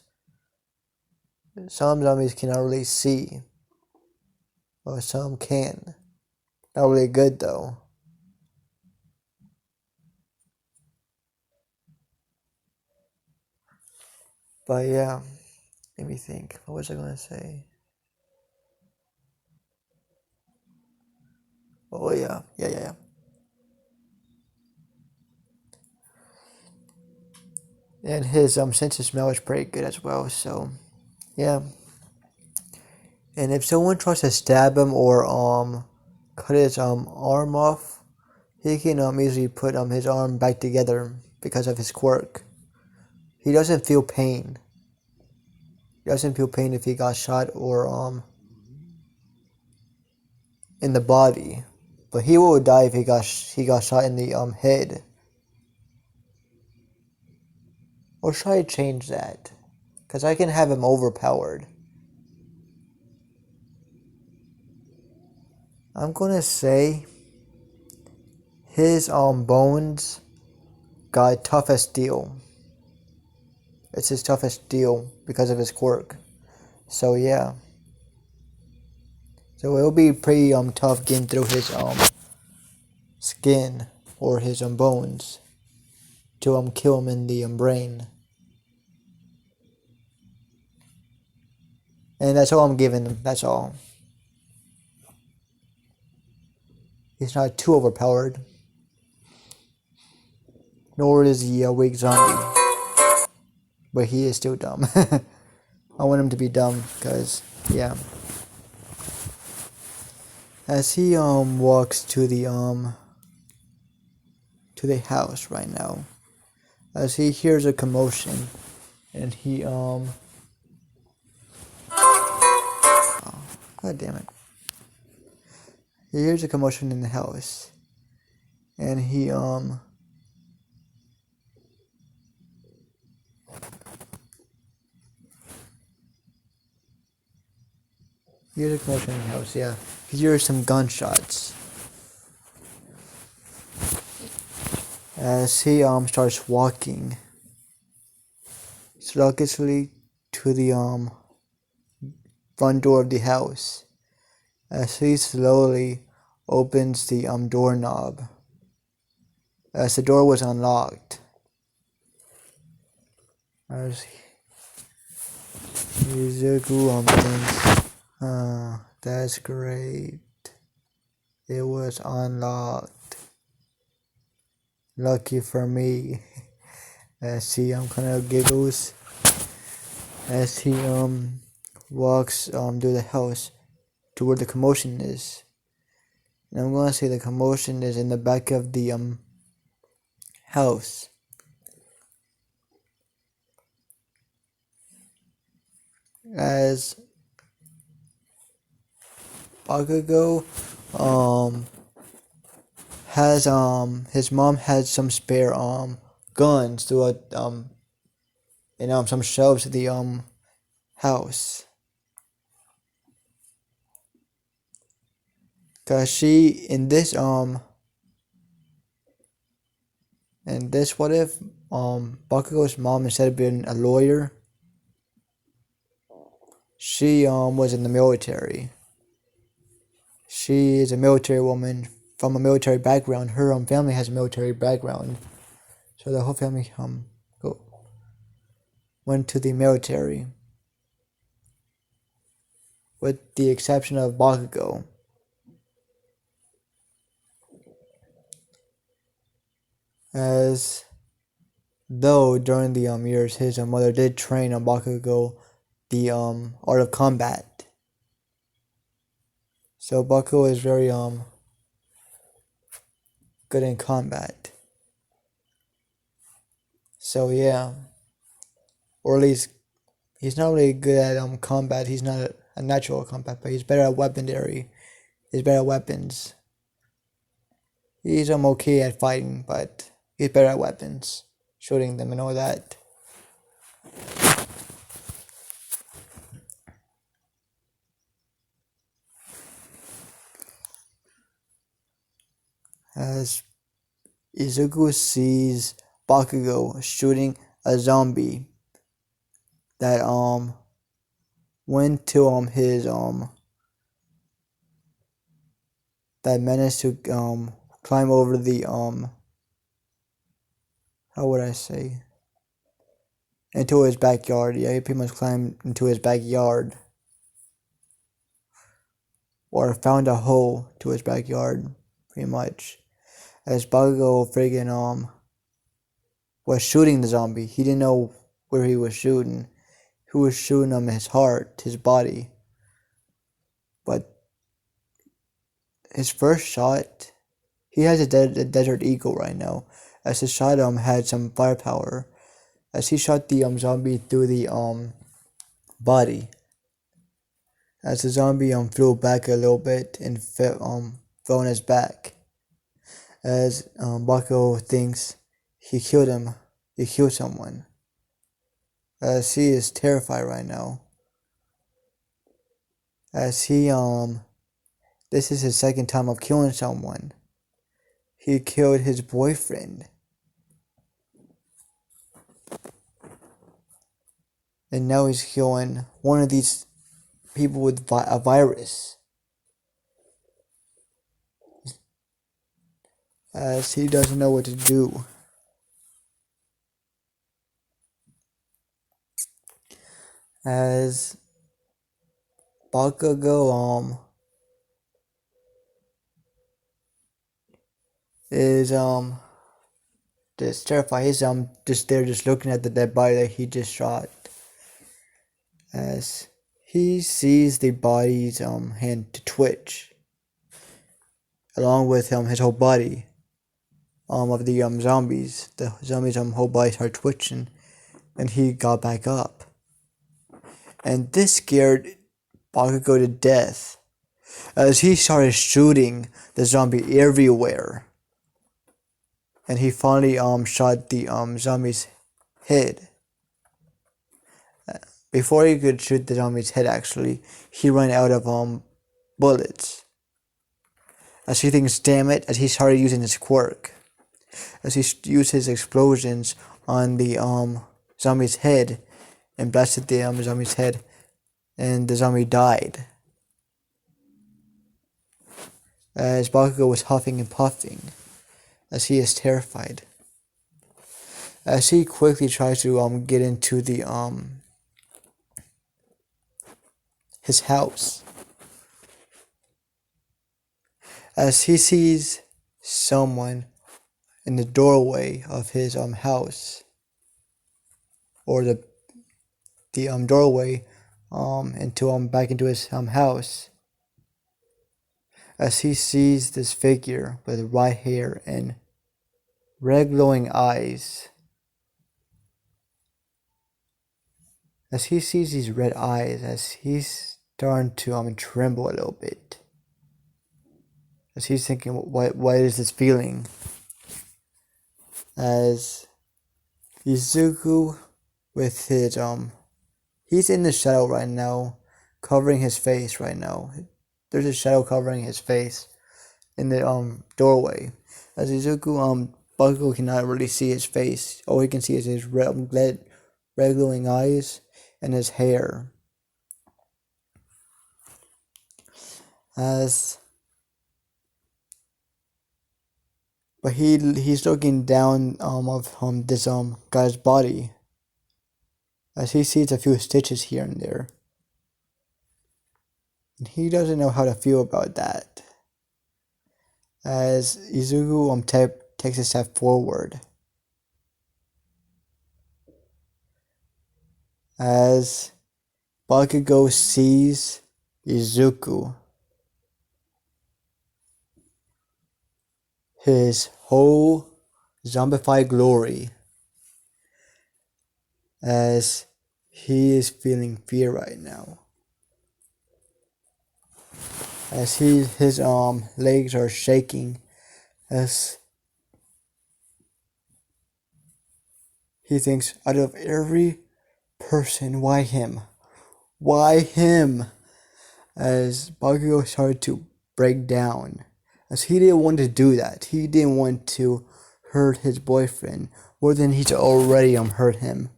Some zombies cannot really see, or some can. Not really good though. But yeah, let me think. What was I gonna say? Oh yeah. And his sense of smell is pretty good as well. So yeah. And if someone tries to stab him or cut his arm off, he can easily put his arm back together because of his quirk. He doesn't feel pain. He doesn't feel pain if he got shot or in the body, but he will die if he got shot in the head. Or should I change that? Cause I can have him overpowered. I'm gonna say his bones got tough as steel. It's his toughest steel because of his quirk. So yeah. So it'll be pretty tough getting through his skin or his bones to kill him in the brain. And that's all I'm giving him. That's all. He's not too overpowered. Nor is he a weak zombie. But he is still dumb. I want him to be dumb because, yeah. As he walks to the house right now, as he hears a commotion, and he oh, god damn it. He hears a commotion in the house, and he hears a commotion in the house. Yeah, he hears some gunshots. As he starts walking sluggishly to the front door of the house, as he slowly opens the doorknob, as the door was unlocked. As Izuku thinks, that's great. It was unlocked. Lucky for me. As he kind of giggles as he walks through the house to where the commotion is. And I'm gonna say the commotion is in the back of the house. As Bakugou has his mom had some spare guns throughout in some shelves of the house. Cause she in this what if Bakugou's mom, instead of being a lawyer, she was in the military. She is a military woman from a military background. Her family has a military background, so the whole family went to the military, with the exception of Bakugou. As though during the years his mother did train Bakugou the art of combat. So Bakugou is very good in combat. So yeah. Or at least he's not really good at combat. He's not a natural combat, but he's better at weaponry. He's better at weapons. He's okay at fighting, but he's better at weapons, shooting them and all that. as Izuku sees Bakugou shooting a zombie that went to his that managed to climb over the how would I say, into his backyard. Yeah, he pretty much climbed into his backyard, or found a hole to his backyard, pretty much. As Bakugou friggin' was shooting the zombie. He didn't know where he was shooting. He was shooting him in his heart, his body. But his first shot, he has a desert eagle right now. As his shot had some firepower. As he shot the zombie through the body. As the zombie flew back a little bit and fell on his back. As Bakugo thinks he killed him. He killed someone. As he is terrified right now. As he this is his second time of killing someone. He killed his boyfriend. And now he's killing one of these people with a virus. As he doesn't know what to do. As Bakugou is just terrified. He's just there just looking at the dead body that he just shot. As he sees the body's hand to twitch. Along with his whole body. Of the zombies. The zombies whole body started twitching. And he got back up. And this scared Bakugou to death. As he started shooting the zombie everywhere. And he finally shot the zombie's head. Before he could shoot the zombie's head, actually, he ran out of bullets. As he thinks, damn it, as he started using his quirk. As he used his explosions on the zombie's head and blasted the zombie's head, and the zombie died. As Bakugou was huffing and puffing, as he is terrified. As he quickly tries to get into the his house. As he sees someone in the doorway of his house, or the doorway into back into his house. As he sees this figure with white hair and red glowing eyes. As he sees these red eyes, as he's starting to tremble a little bit. As he's thinking, what is this feeling? As Izuku with his he's in the shadow right now, covering his face right now. There's a shadow covering his face in the doorway. As Izuku Bakugou cannot really see his face. All he can see is his red glowing eyes and his hair. But he's looking down of this guy's body. As he sees a few stitches here and there. And he doesn't know how to feel about that. As Izuku takes a step forward. As Bakugou sees Izuku. His whole zombified glory. As he is feeling fear right now. As his legs are shaking. As he thinks, out of every person, why him? Why him? As Bakugou started to break down. as he didn't want to do that. He didn't want to hurt his boyfriend more than he's already hurt him.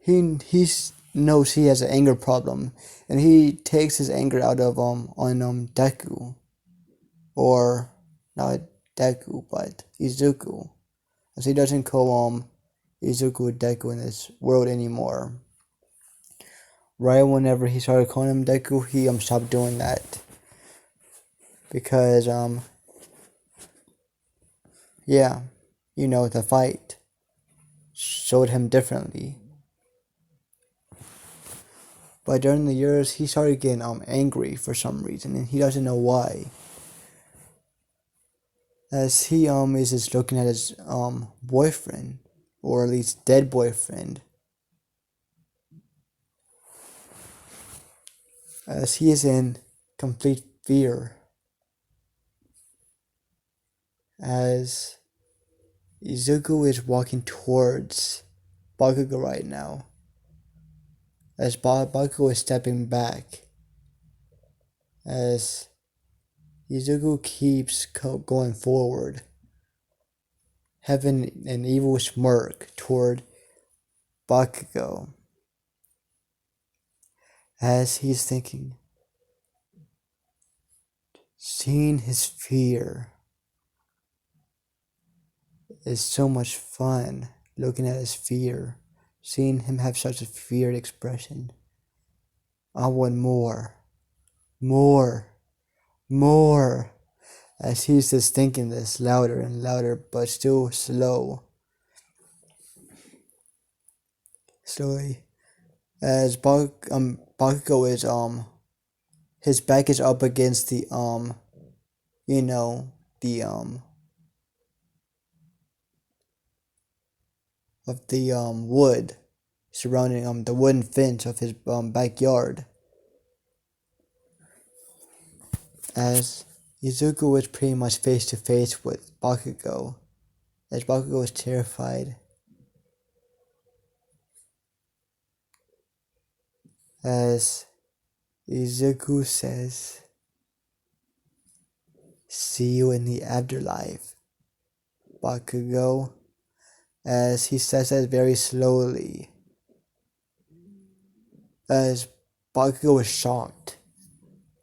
He knows he has an anger problem, and he takes his anger out of on Deku, or not Deku but Izuku, as he doesn't call Izuku Deku in this world anymore. Right whenever he started calling him Deku, he stopped doing that because yeah, the fight showed him differently. But during the years, he started getting angry for some reason, and he doesn't know why. As he is just looking at his boyfriend, or at least dead boyfriend, as he is in complete fear, as Izuku is walking towards Bakugou right now, as Bakugou is stepping back, as Izuku keeps going forward, having an evil smirk toward Bakugou, as he's thinking, seeing his fear is so much fun. Looking at his fear, seeing him have such a feared expression. I want more, more, more. As he's just thinking this louder and louder, but still slowly, as Bakugou is his back is up against the the of the wood surrounding the wooden fence of his backyard, as Izuku was pretty much face to face with Bakugou, as Bakugou was terrified, as Izuku says, "See you in the afterlife, Bakugou," as he says that very slowly, as Bakugou is shocked.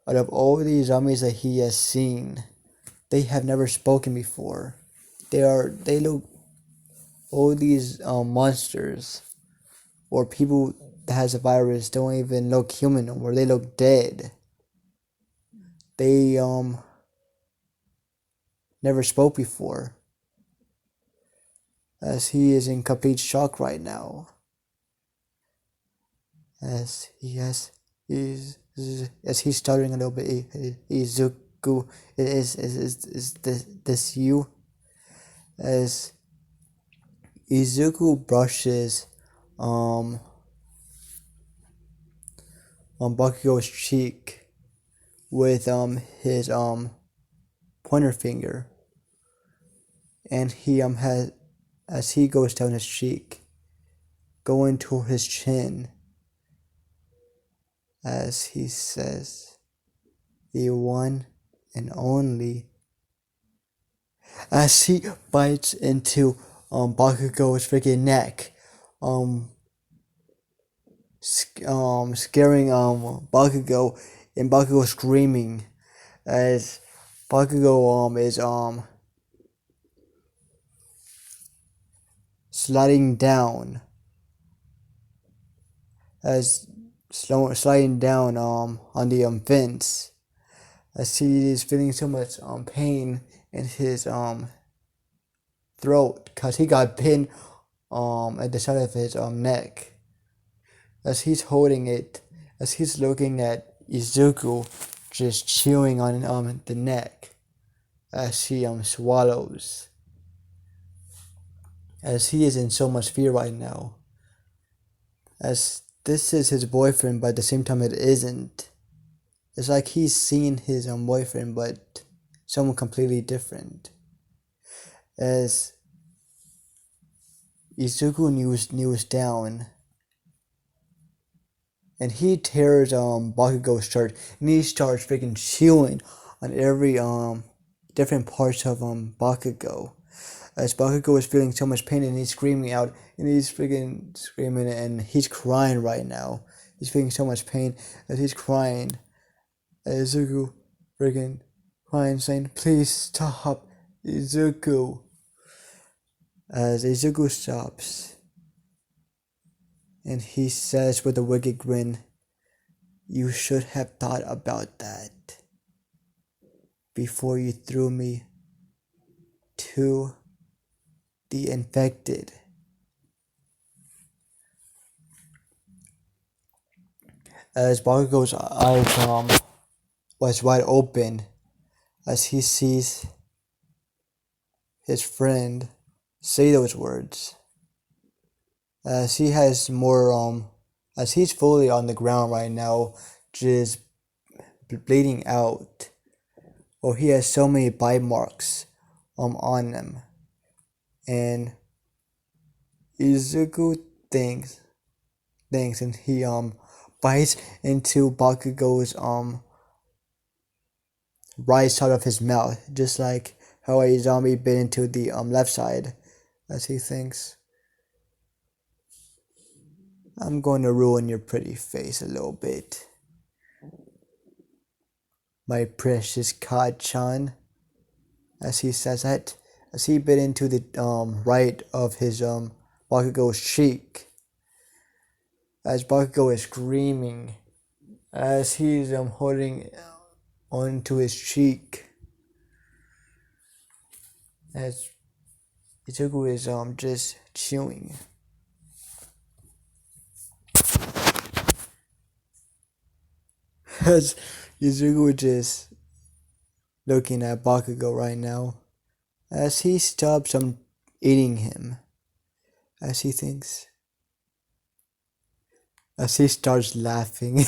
Out of all these zombies that he has seen, they have never spoken before. They look, all these monsters or people that has a virus don't even look human anymore. They look dead. They never spoke before. As he is in complete shock right now. As he's stuttering a little bit. Izuku, is this you? As Izuku brushes on Bakugou's cheek with his pointer finger, and he has, as he goes down his cheek, going to his chin, as he says, "The one and only," as he bites into Bakugou's freaking neck, scaring Bakugou, and Bakugou screaming, as Bakugou is sliding down, as sliding down on the fence, as he is feeling so much pain in his throat, because he got pinned at the side of his neck, as he's holding it, as he's looking at Izuku just chewing on the neck, as he swallows, as he is in so much fear right now, as this is his boyfriend, but at the same time it isn't. It's like he's seen his boyfriend, but someone completely different. As Izuku kneels down, and he tears Bakugou's shirt, and he starts freaking chewing on every different parts of Bakugou. As Bakugou is feeling so much pain and he's screaming out and he's freaking screaming and he's crying right now. He's feeling so much pain as he's crying. As Izuku freaking crying saying, "Please stop, Izuku." As Izuku stops and he says with a wicked grin, "You should have thought about that before you threw me to the infected." As Bakugou's eyes was wide open as he sees his friend say those words. As he has more as he's fully on the ground right now, just bleeding out. Or he has so many bite marks on him. And Izuku thinks and he bites into Bakugou's right side of his mouth, just like how a zombie bit into the left side, as he thinks, "I'm going to ruin your pretty face a little bit, my precious Ka-chan," as he says that, as he bit into the right of his Bakugou's cheek, as Bakugou is screaming, as he's holding onto his cheek, as Izuku is just chewing. As Izuku is just looking at Bakugou right now, as he stops eating him, as he thinks, as he starts laughing.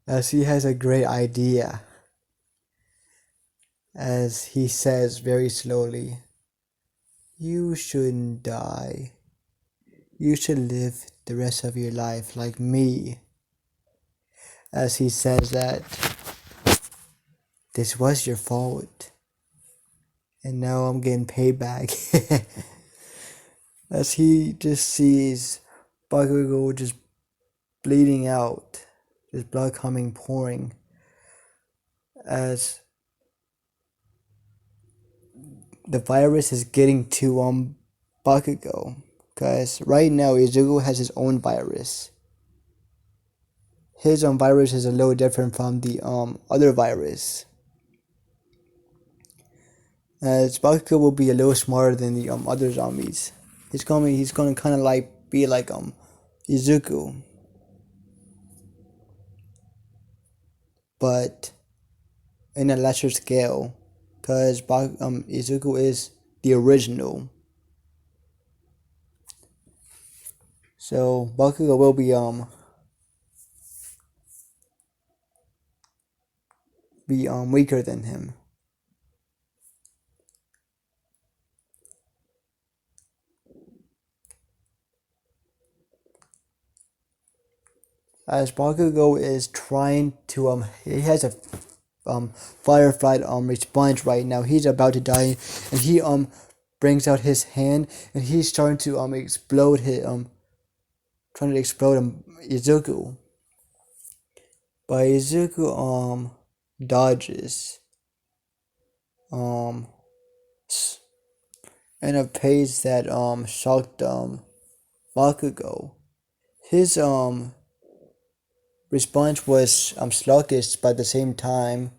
As he has a great idea, as he says very slowly, "You shouldn't die. You should live the rest of your life like me." As he says that, "This was your fault, and now I'm getting payback." As he just sees Bakugou just bleeding out, just blood coming pouring, as the virus is getting to Bakugou, because right now Izuku has his own virus. His virus is a little different from the other virus. As Bakugou will be a little smarter than the other zombies. He's gonna kind of like be like Izuku, but in a lesser scale, because Izuku is the original. So Bakugou will be weaker than him. As Bakugou is trying to he has a firefight response right now. He's about to die, and he brings out his hand, and he's starting to explode his trying to explode Izuku. But Izuku dodges in a pace that shocked Bakugou. His response was sluggish, but at the same time,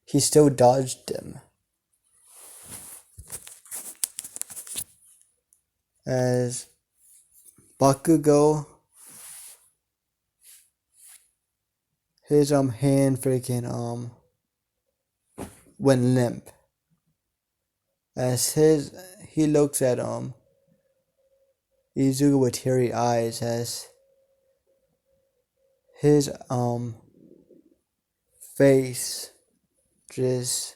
he still dodged them. As Bakugou, his hand freaking went limp. As he looks at Izuku with teary eyes, as his face just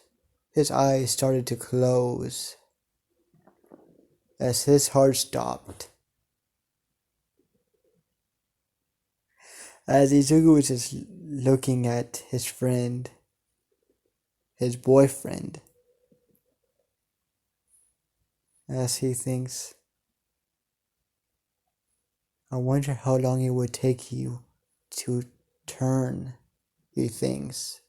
his eyes started to close, as his heart stopped. As Izuku is just looking at his friend, his boyfriend, as he thinks, I wonder how long it would take you to turn, he thinks.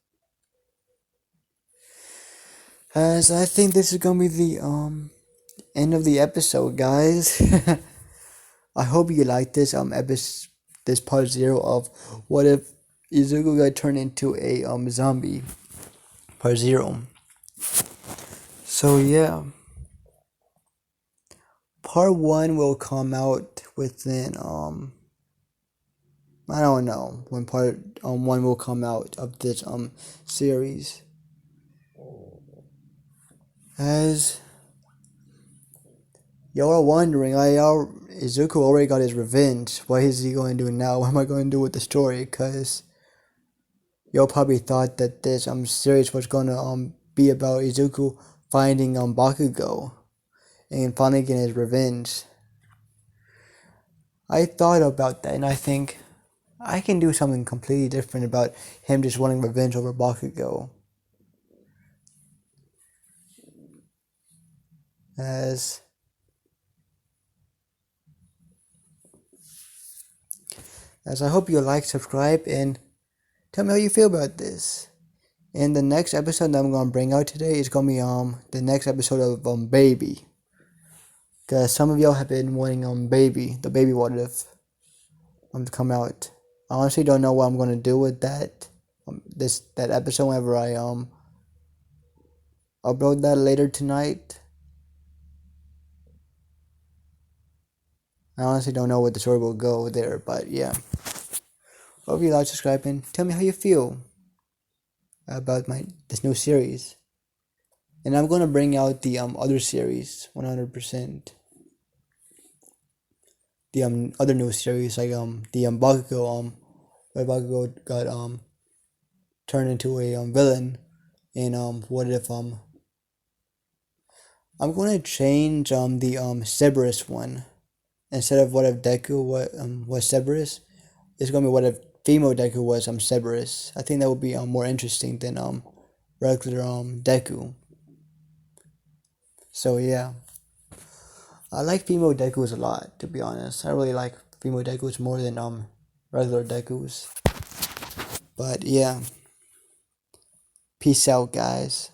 As I think this is gonna be the end of the episode, guys. I hope you like this this part 0 of what if Izuku got turned into a zombie, part 0. So yeah, part 1 will come out within I don't know when part 1 will come out of this series. As y'all are wondering, Izuku already got his revenge. What is he going to do now? What am I going to do with the story? Because y'all probably thought that this series was going to be about Izuku finding Bakugou and finally getting his revenge. I thought about that, and I think I can do something completely different about him just wanting revenge over Bakugou. As I hope you like, subscribe, and tell me how you feel about this. And the next episode that I'm gonna bring out today is gonna be the next episode of Baby. Cause some of y'all have been wanting Baby, the Baby What If to come out. I honestly don't know what I'm gonna do with that that episode whenever I upload that later tonight. I honestly don't know what the story will go there, but yeah. Hope you like, subscribe, and tell me how you feel about this new series. And I'm gonna bring out the other series 100%. The other new series like the Bakugou where Bakugou got turned into a villain, and what if I'm gonna change the Cerberus one. Instead of what if Deku was Cerberus, it's gonna be what if female Deku was Cerberus. I think that would be more interesting than regular Deku. So yeah, I like female Dekus a lot, to be honest. I really like female Dekus more than regular Dekus. But yeah, peace out, guys.